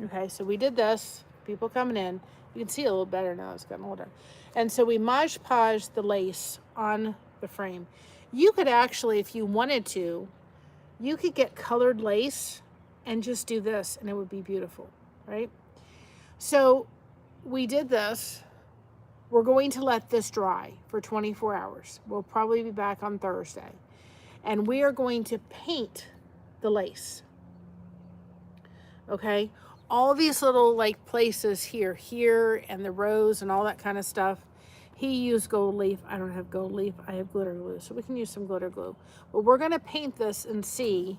Okay, so we did this. People coming in. You can see it a little better now. It's gotten older. And so we Mod Podged the lace on the frame. You could actually, if you wanted to, you could get colored lace and just do this, and it would be beautiful, right? So we did this. We're going to let this dry for 24 hours. We'll probably be back on Thursday. And we are going to paint the lace. Okay? All these little like places here, and the rows and all that kind of stuff. He used gold leaf. I don't have gold leaf. I have glitter glue. So we can use some glitter glue. But we're going to paint this and see.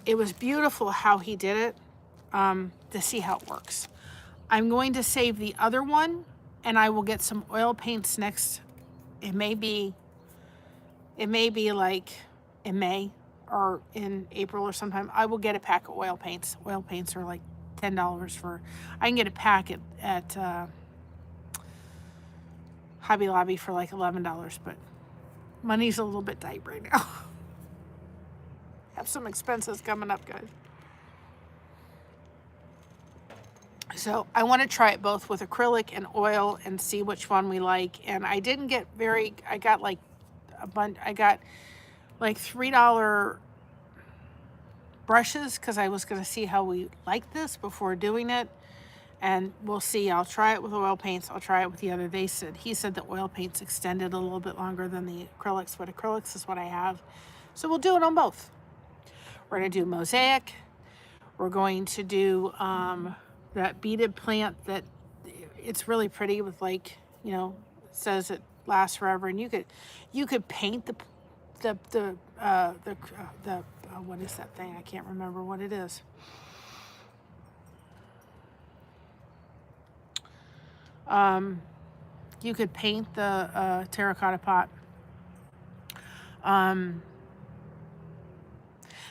It was beautiful how he did it, to see how it works. I'm going to save the other one, and I will get some oil paints next. It may be like in May or in April or sometime. I will get a pack of oil paints. Oil paints are like $10 I can get a pack at Hobby Lobby for like $11, but money's a little bit tight right now. Have some expenses coming up, guys. So I want to try it both with acrylic and oil and see which one we like. And I didn't get I got like a bunch. I got like $3 brushes because I was going to see how we like this before doing it. And we'll see. I'll try it with oil paints. I'll try it with the other. He said the oil paints extended a little bit longer than the acrylics, but acrylics is what I have. So we'll do it on both. We're going to do mosaic. We're going to do that beaded plant that it's really pretty with, like, you know, it says it lasts forever, and you could paint the what is that thing? I can't remember what it is. You could paint the terracotta pot.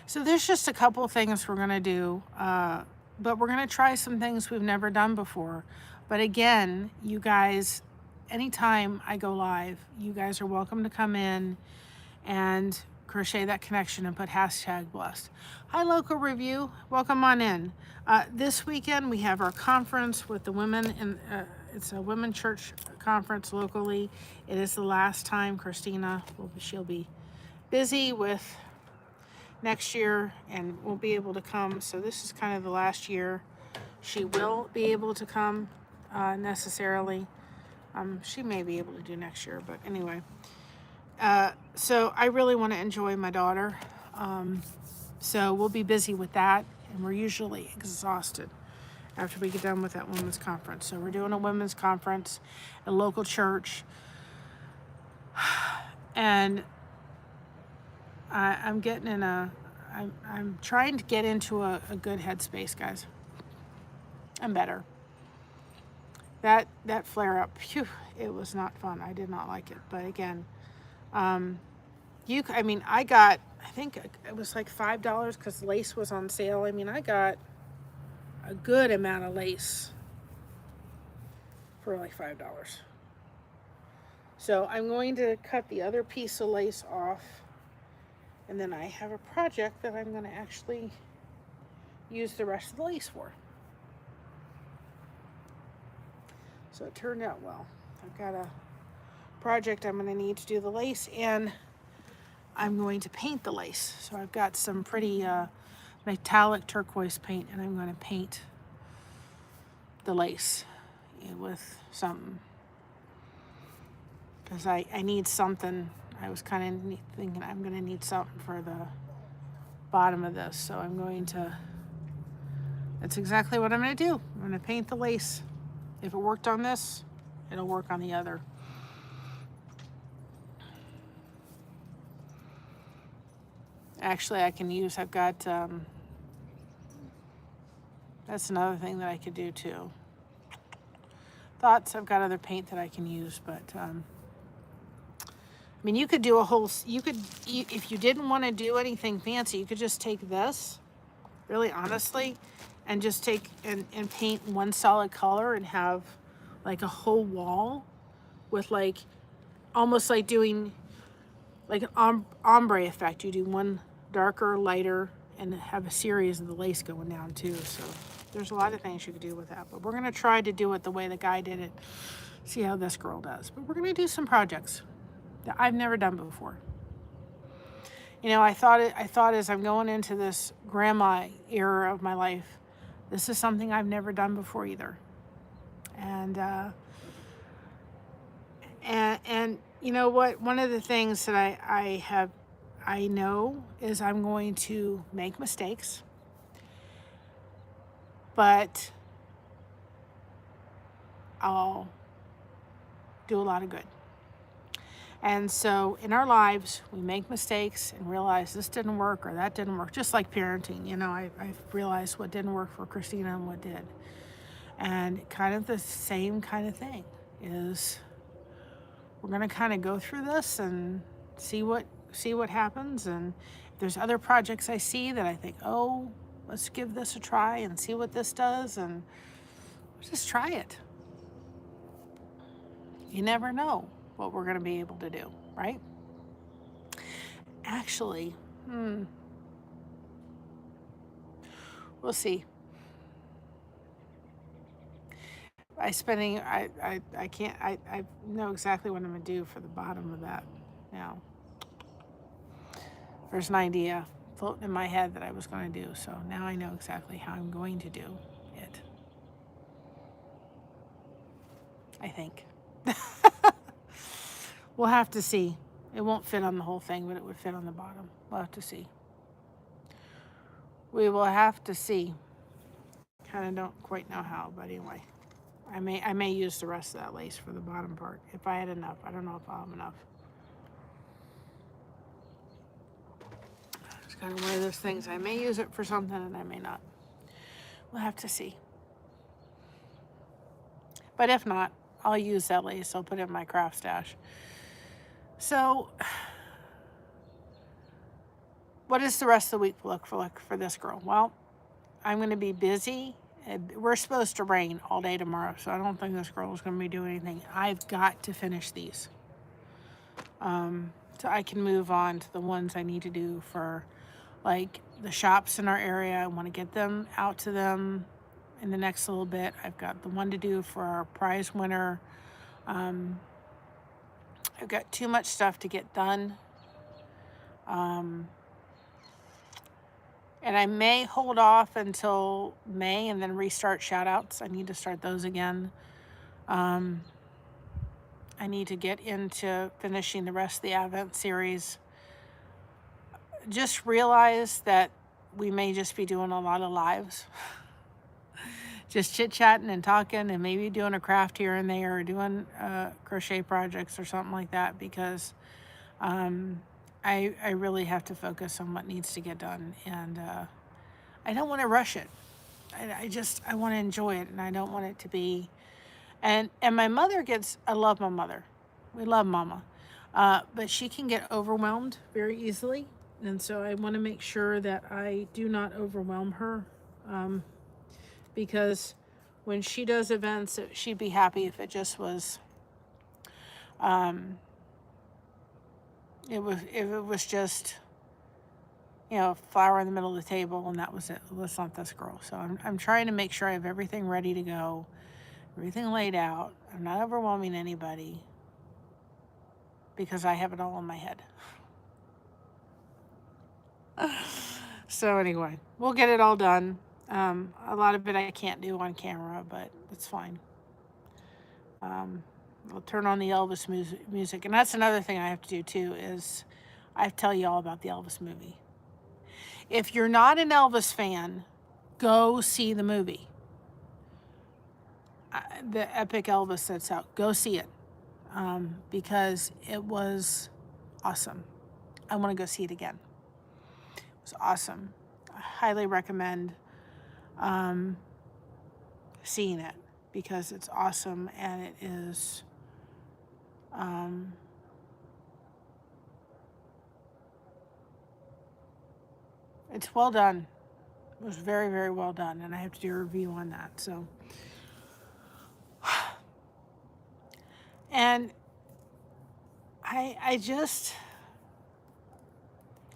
So there's just a couple of things we're gonna do, but we're gonna try some things we've never done before. But again, you guys, anytime I go live, you guys are welcome to come in and crochet that connection and put #blessed. Hi, local review. Welcome on in. This weekend we have our conference with the women, and it's a women church conference locally. It is the last time Christina she'll be busy with next year and won't be able to come. So this is kind of the last year she will be able to come necessarily. She may be able to do next year, but anyway. So I really want to enjoy my daughter. So we'll be busy with that, and we're usually exhausted after we get done with that women's conference. So we're doing a women's conference at a local church, and I'm getting in I'm trying to get into a good headspace, guys. I'm better. That flare up, phew, it was not fun. I did not like it. But again, I think it was like $5 because lace was on sale. I mean, I got a good amount of lace for like $5. So I'm going to cut the other piece of lace off, and then I have a project that I'm going to actually use the rest of the lace for. So it turned out well. I've got a project I'm going to need to do the lace, and I'm going to paint the lace. So I've got some pretty metallic turquoise paint, and I'm going to paint the lace with something, because I need something. I was kind of thinking I'm going to need something for the bottom of this, so that's exactly what I'm going to do. I'm going to paint the lace. If it worked on this, it'll work on the other. Actually, I've got, that's another thing that I could do too. I've got other paint that I can use, but, I mean, you could do if you didn't want to do anything fancy, you could just take this, really honestly, and just take and paint one solid color and have like a whole wall with like, almost like doing like an ombre effect. You do one darker, lighter, and have a series of the lace going down too. So there's a lot of things you could do with that, but we're going to try to do it the way the guy did it. See how this girl does. But we're going to do some projects that I've never done before. You know, I thought as I'm going into this grandma era of my life, this is something I've never done before either. And you know what? One of the things that I know is I'm going to make mistakes, but I'll do a lot of good. And so in our lives, we make mistakes and realize this didn't work or that didn't work, just like parenting. You know, I've realized what didn't work for Christina and what did. And kind of the same kind of thing is we're going to kind of go through this and see what happens. And if there's other projects I see that I think, oh, let's give this a try and see what this does, and just try it. You never know what we're going to be able to do, right? Actually, we'll see. I know exactly what I'm going to do for the bottom of that now. There's an idea floating in my head that I was going to do, so now I know exactly how I'm going to do it. I think. We'll have to see. It won't fit on the whole thing, but it would fit on the bottom. We'll have to see. We will have to see. Kind of don't quite know how, but anyway. I may use the rest of that lace for the bottom part if I had enough. I don't know if I'll have enough. It's kind of one of those things. I may use it for something and I may not. We'll have to see. But if not, I'll use that lace. I'll put it in my craft stash. So, what does the rest of the week look for this girl? Well, I'm going to be busy. We're supposed to rain all day tomorrow, so I don't think this girl is going to be doing anything. I've got to finish these. So I can move on to the ones I need to do for, like, the shops in our area. I want to get them out to them in the next little bit. I've got the one to do for our prize winner. I've got too much stuff to get done. And I may hold off until May and then restart shout-outs. I need to start those again. I need to get into finishing the rest of the Advent series. Just realize that we may just be doing a lot of lives. Just chit-chatting and talking and maybe doing a craft here and there or doing crochet projects or something like that, because I really have to focus on what needs to get done, and I don't want to rush it. I want to enjoy it, and I don't want it to be, and my mother I love my mother. We love Mama, but she can get overwhelmed very easily, and so I want to make sure that I do not overwhelm her, because when she does events, she'd be happy if it just was, if it was just, flour in the middle of the table and that was it. That's not this girl. So I'm trying to make sure I have everything ready to go, everything laid out. I'm not overwhelming anybody because I have it all in my head. So anyway, we'll get it all done. A lot of it I can't do on camera, but it's fine. I'll turn on the Elvis music. And that's another thing I have to do too, is I have to tell you all about the Elvis movie. If you're not an Elvis fan, go see the movie. The epic Elvis that's out. Go see it. Because it was awesome. I want to go see it again. It was awesome. I highly recommend seeing it because it's awesome, and it is it's well done. It was very, very well done, and I have to do a review on that. So, and I just,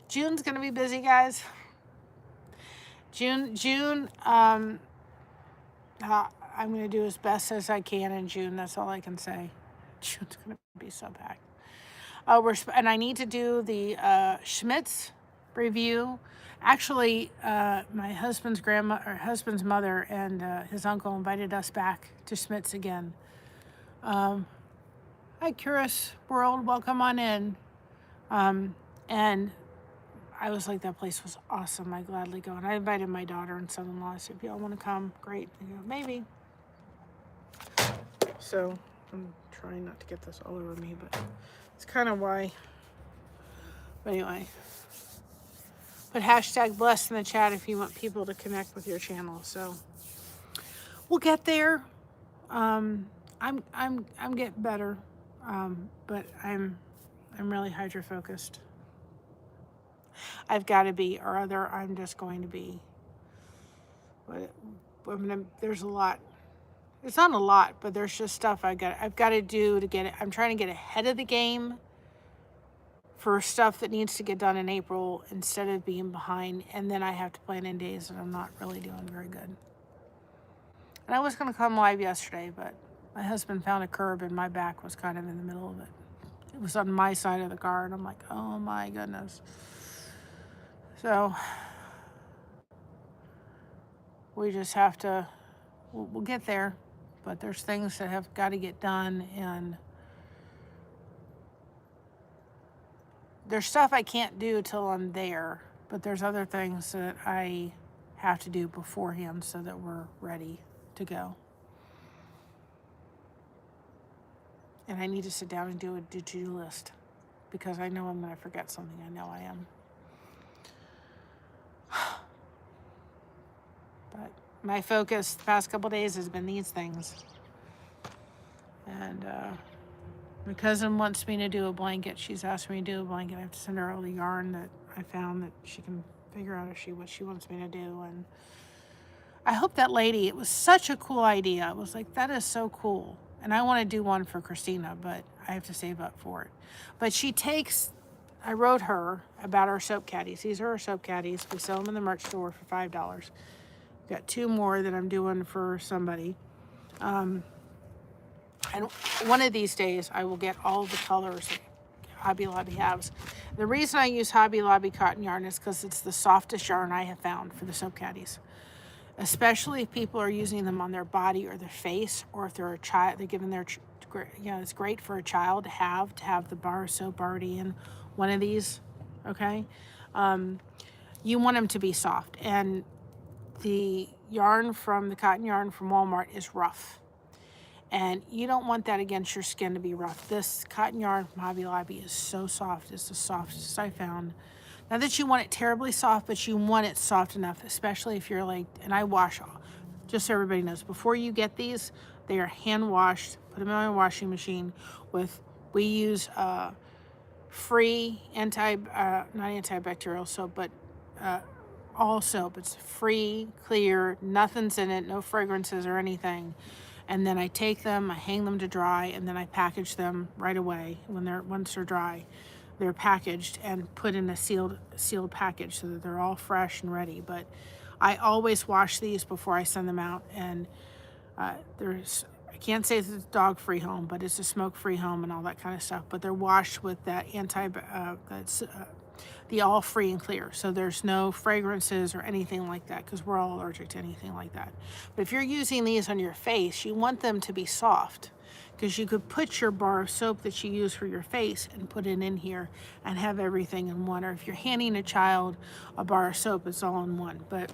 June's gonna be busy, guys. June, I'm gonna do as best as I can in June. That's all I can say. June's gonna be so packed. And I need to do the Schmitz review. Actually, my husband's mother and his uncle invited us back to Schmitz again. Hi, Curious World, welcome on in. And I was like, that place was awesome. I gladly go. And I invited my daughter and son-in-law. I said, if y'all want to come, great. They go, maybe. So I'm trying not to get this all over me, but it's kind of why. But anyway, put hashtag blessed in the chat if you want people to connect with your channel. So we'll get there. I'm getting better, but I'm really hydro focused. I've got to be, or other I'm just going to be. But there's a lot. It's not a lot, but there's just stuff I've got to do to get it. I'm trying to get ahead of the game for stuff that needs to get done in April instead of being behind, and then I have to plan in days that I'm not really doing very good. And I was going to come live yesterday, but my husband found a curb and my back was kind of in the middle of it. It was on my side of the car, and I'm like, oh my goodness. So we just have to, we'll get there, but there's things that have got to get done, and there's stuff I can't do till I'm there, but there's other things that I have to do beforehand so that we're ready to go. And I need to sit down and do a to-do list because I know I'm going to forget something. I know I am. But my focus the past couple days has been these things. And my cousin wants me to do a blanket. She's asked me to do a blanket. I have to send her all the yarn that I found that she can figure out what she wants me to do. And I hope that lady, it was such a cool idea. I was like, that is so cool. And I want to do one for Christina, but I have to save up for it. But I wrote her about our soap caddies. These are our soap caddies. We sell them in the merch store for $5. Got 2 more that I'm doing for somebody. And one of these days, I will get all the colors that Hobby Lobby has. The reason I use Hobby Lobby cotton yarn is because it's the softest yarn I have found for the soap caddies. Especially if people are using them on their body or their face, or if they're a child, they're giving their, it's great for a child to have the bar of soap already in one of these, okay? You want them to be soft, and the cotton yarn from Walmart is rough. And you don't want that against your skin to be rough. This cotton yarn from Hobby Lobby is so soft. It's the softest I found. Not that you want it terribly soft, but you want it soft enough, especially if you're like, and I wash, just so everybody knows, before you get these, they are hand washed. Put them in my washing machine we use free not antibacterial soap, but all soap. It's free, clear, nothing's in it, no fragrances or anything. And then I take them, I hang them to dry, and then I package them right away once they're dry. They're packaged and put in a sealed package so that they're all fresh and ready. But I always wash these before I send them out. And I can't say it's a dog-free home, but it's a smoke-free home and all that kind of stuff. But they're washed with that the all free and clear. So there's no fragrances or anything like that, because we're all allergic to anything like that. But if you're using these on your face, you want them to be soft, because you could put your bar of soap that you use for your face and put it in here and have everything in one. Or if you're handing a child a bar of soap, it's all in one. But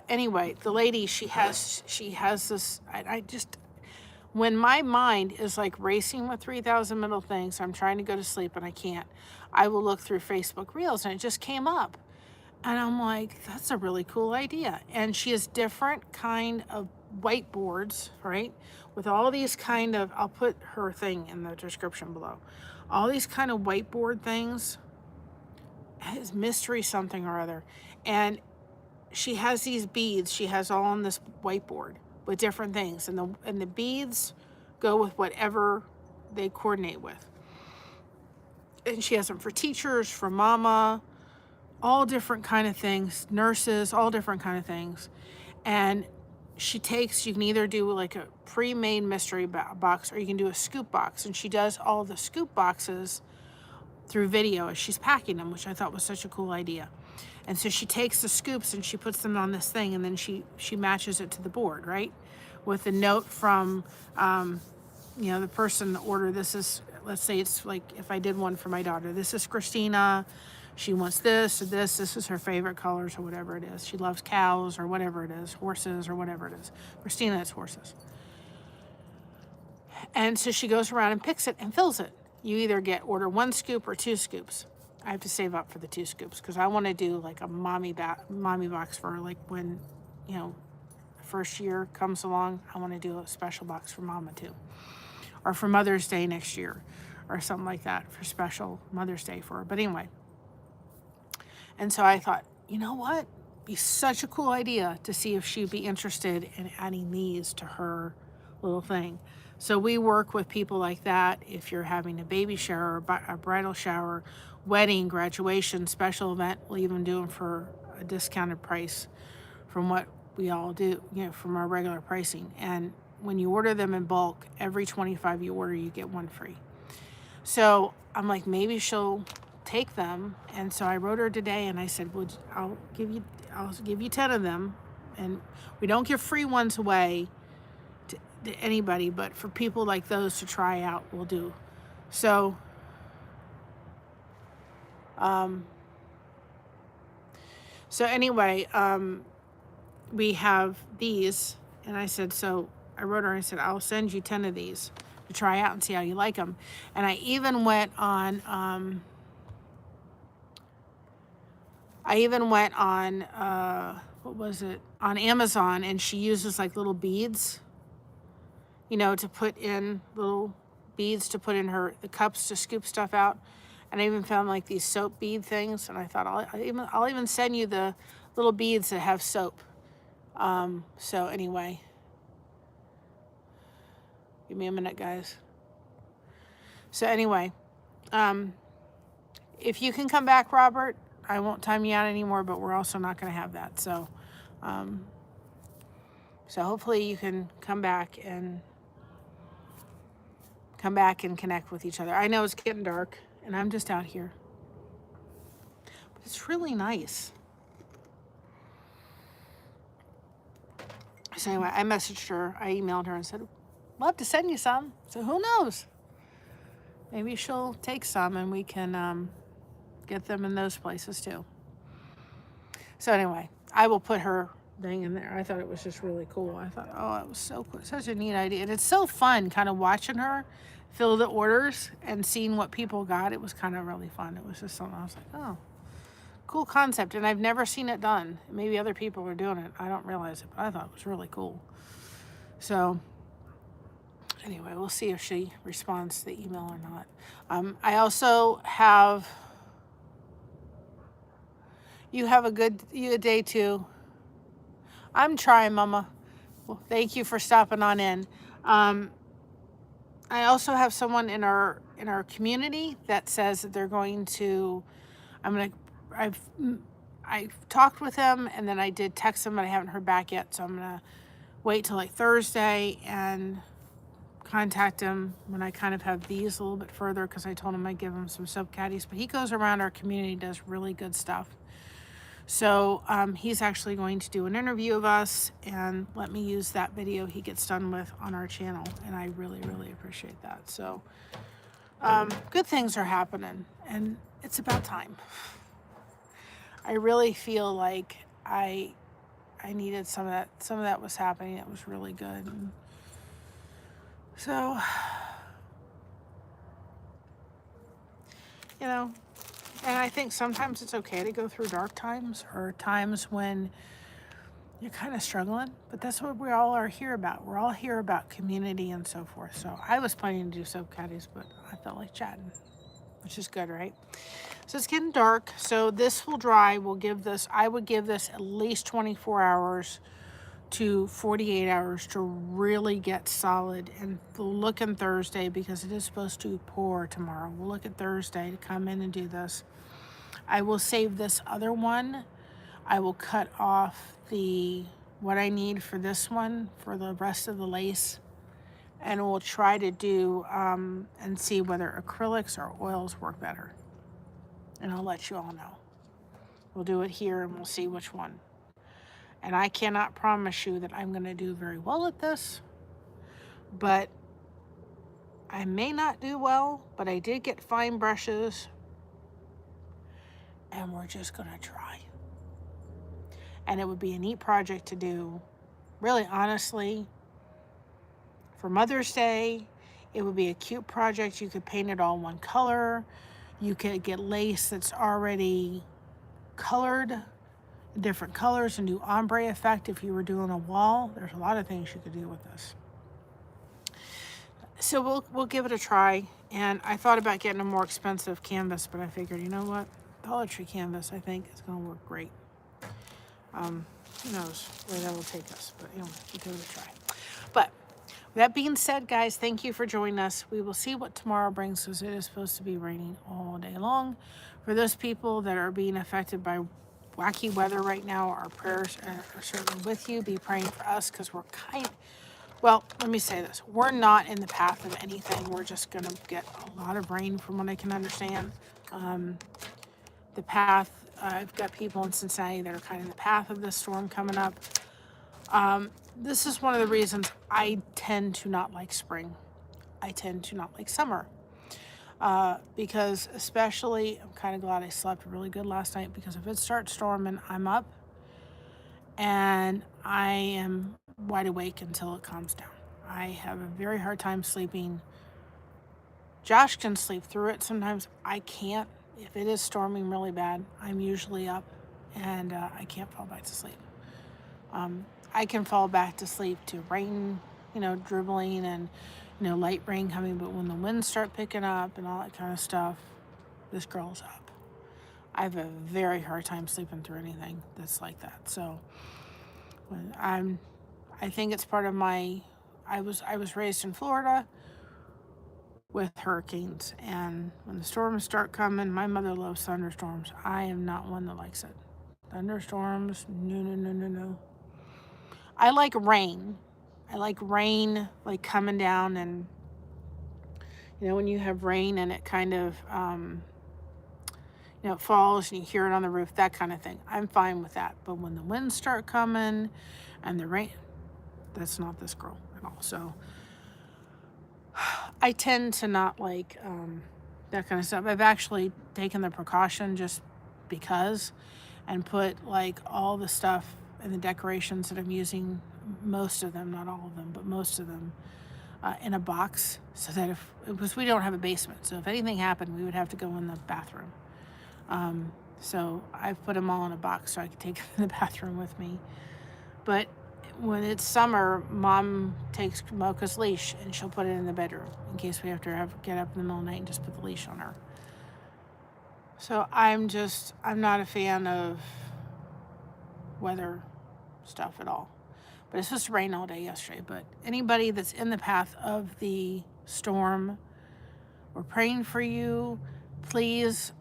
anyway, the lady, she has this, when my mind is like racing with 3,000 little things, I'm trying to go to sleep and I can't, I will look through Facebook Reels and it just came up. And I'm like, that's a really cool idea. And she has different kind of whiteboards, right? With all these kind of, I'll put her thing in the description below. All these kind of whiteboard things. It's mystery something or other. And she has these beads. She has all on this whiteboard with different things. And the beads go with whatever they coordinate with. And she has them for teachers, for mama, all different kind of things, nurses, all different kind of things. And you can either do like a pre-made mystery box, or you can do a scoop box. And she does all the scoop boxes through video as she's packing them, which I thought was such a cool idea. And so she takes the scoops and she puts them on this thing, and then she matches it to the board, right? With a note from, the person, the order. This is, let's say it's like, if I did one for my daughter, this is Christina. She wants this or this. This is her favorite colors or whatever it is. She loves cows or whatever it is, horses or whatever it is. Christina, it's horses. And so she goes around and picks it and fills it. You either order 1 scoop or 2 scoops. I have to save up for the 2 scoops because I want to do like a mommy box for like when, first year comes along. I want to do a special box for mama too, or for Mother's Day next year, or something like that for special Mother's Day for her. But anyway, and so I thought, you know what? Be such a cool idea to see if she'd be interested in adding these to her little thing. So we work with people like that. If you're having a baby shower, a bridal shower, wedding, graduation, special event, we'll even do them for a discounted price from what we all do, from our regular pricing. And when you order them in bulk, every 25 you order, you get 1 free. So I'm like, maybe she'll take them. And so I wrote her today and I said, well, I'll give you 10 of them. And we don't give free ones away to anybody, but for people like those to try out, we'll do. So So anyway, we have these, and I said, so I wrote her, I said, I'll send you 10 of these to try out and see how you like them. And I even went on, what was it? On Amazon, and she uses like little beads, you know, to put in little beads to put in the cups to scoop stuff out. And I even found like these soap bead things, and I thought I'll even send you the little beads that have soap. So anyway, give me a minute, guys. So anyway, if you can come back, Robert, I won't time you out anymore, but we're also not going to have that. So, so hopefully you can come back and connect with each other. I know it's getting dark and I'm just out here, but it's really nice. So anyway, I messaged her, I emailed her and said, love to send you some. So who knows? Maybe she'll take some and we can get them in those places too. So anyway, I will put her thing in there. I thought it was just really cool. I thought, oh, it was so cool. Such a neat idea. And it's so fun kind of watching her fill the orders and seeing what people got. It was kind of really fun. It was just something I was like, oh, cool concept. And I've never seen it done. Maybe other people are doing it. I don't realize it, but I thought it was really cool. So anyway, we'll see if she responds to the email or not. I also have, you have a good day too. I'm trying, Mama. Well, thank you for stopping on in. I also have someone in our community that says that they're going to, I've talked with them and then I did text them, but I haven't heard back yet. So I'm going to wait till like Thursday and contact him when I kind of have these a little bit further, because I told him I'd give him some soap caddies, but he goes around our community, does really good stuff. So he's actually going to do an interview of us and let me use that video he gets done with on our channel. And I really, really appreciate that. So good things are happening and it's about time. I really feel like I needed some of that. Some of that was happening. It was really good. And so, you know, and I think sometimes it's okay to go through dark times or times when you're kind of struggling, but that's what we all are here about. We're all here about community and so forth. So I was planning to do soap caddies, but I felt like chatting, which is good, right? So it's getting dark. So this will dry. I would give this at least 24 hours to 48 hours to really get solid. And we'll look in Thursday because it is supposed to pour tomorrow. We'll look at Thursday to come in and do this. I will save this other one. I will cut off what I need for this one for the rest of the lace. And we'll try to do and see whether acrylics or oils work better. And I'll let you all know. We'll do it here and we'll see which one. And I cannot promise you that I'm going to do very well at this, but I may not do well, but I did get fine brushes and we're just going to try. And it would be a neat project to do, really honestly, for Mother's Day. It would be a cute project. You could paint it all one color. You could get lace that's already colored, different colors, and do ombre effect if you were doing a wall. There's a lot of things you could do with this. So we'll give it a try. And I thought about getting a more expensive canvas, but I figured, you know what? Dollar Tree canvas, I think, is going to work great. Who knows where that will take us, but anyway, we'll give it a try. But that being said, guys, thank you for joining us. We will see what tomorrow brings, because it is supposed to be raining all day long. For those people that are being affected by wacky weather right now, our prayers are certainly with you. Be praying for us, because we're well, let me say this. We're not in the path of anything. We're just going to get a lot of rain from what I can understand. The path, I've got people in Cincinnati that are kind of in the path of this storm coming up. This is one of the reasons I tend to not like spring. I tend to not like summer. because especially, I'm kind of glad I slept really good last night, because if it starts storming, I'm up and I am wide awake until it calms down. I have a very hard time sleeping. Josh can sleep through it. Sometimes I can't. If it is storming really bad, I'm usually up and I can't fall back to sleep. I can fall back to sleep to rain, dribbling and, light rain coming. But when the winds start picking up and all that kind of stuff, this girl's up. I have a very hard time sleeping through anything that's like that. So I think it's part of my. I was raised in Florida with hurricanes, and when the storms start coming, my mother loves thunderstorms. I am not one that likes it. Thunderstorms, no, no, no, no, no. I like rain. I like rain, like coming down, and when you have rain and it kind of, it falls and you hear it on the roof, that kind of thing. I'm fine with that. But when the winds start coming and the rain, that's not this girl at all. So I tend to not like that kind of stuff. I've actually taken the precaution just because and put like all the stuff and the decorations that I'm using, most of them, not all of them, but most of them, in a box, so that because we don't have a basement, so if anything happened, we would have to go in the bathroom. So I've put them all in a box so I can take them in the bathroom with me. But when it's summer, Mom takes Mocha's leash and she'll put it in the bedroom in case we have to get up in the middle of the night and just put the leash on her. So I'm not a fan of weather stuff at all. But it's supposed to rain all day yesterday. But anybody that's in the path of the storm, we're praying for you. Please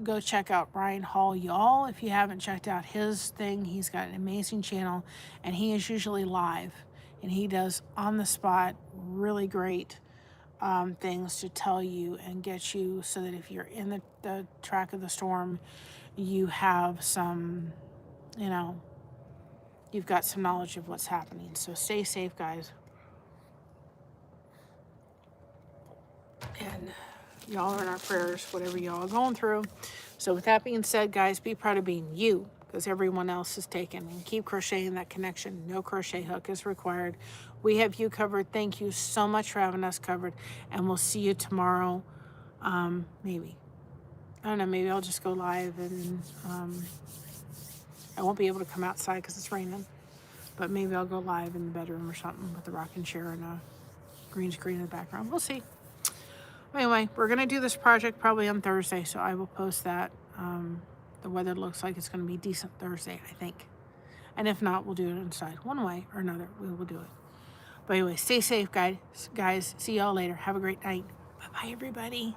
go check out Brian Hall, y'all. If you haven't checked out his thing, he's got an amazing channel, and he is usually live, and he does on the spot really great things to tell you and get you so that if you're in the track of the storm, you have some, you've got some knowledge of what's happening. So stay safe, guys. And y'all are in our prayers, whatever y'all are going through. So with that being said, guys, be proud of being you, because everyone else is taken. And keep crocheting that connection. No crochet hook is required. We have you covered. Thank you so much for having us covered. And we'll see you tomorrow. Maybe. I don't know. Maybe I'll just go live, and I won't be able to come outside because it's raining. But maybe I'll go live in the bedroom or something with a rocking chair and a green screen in the background. We'll see. Anyway, we're going to do this project probably on Thursday, so I will post that. The weather looks like it's going to be decent Thursday, I think. And if not, we'll do it inside. One way or another, we will do it. But anyway, stay safe, guys. See y'all later. Have a great night. Bye-bye, everybody.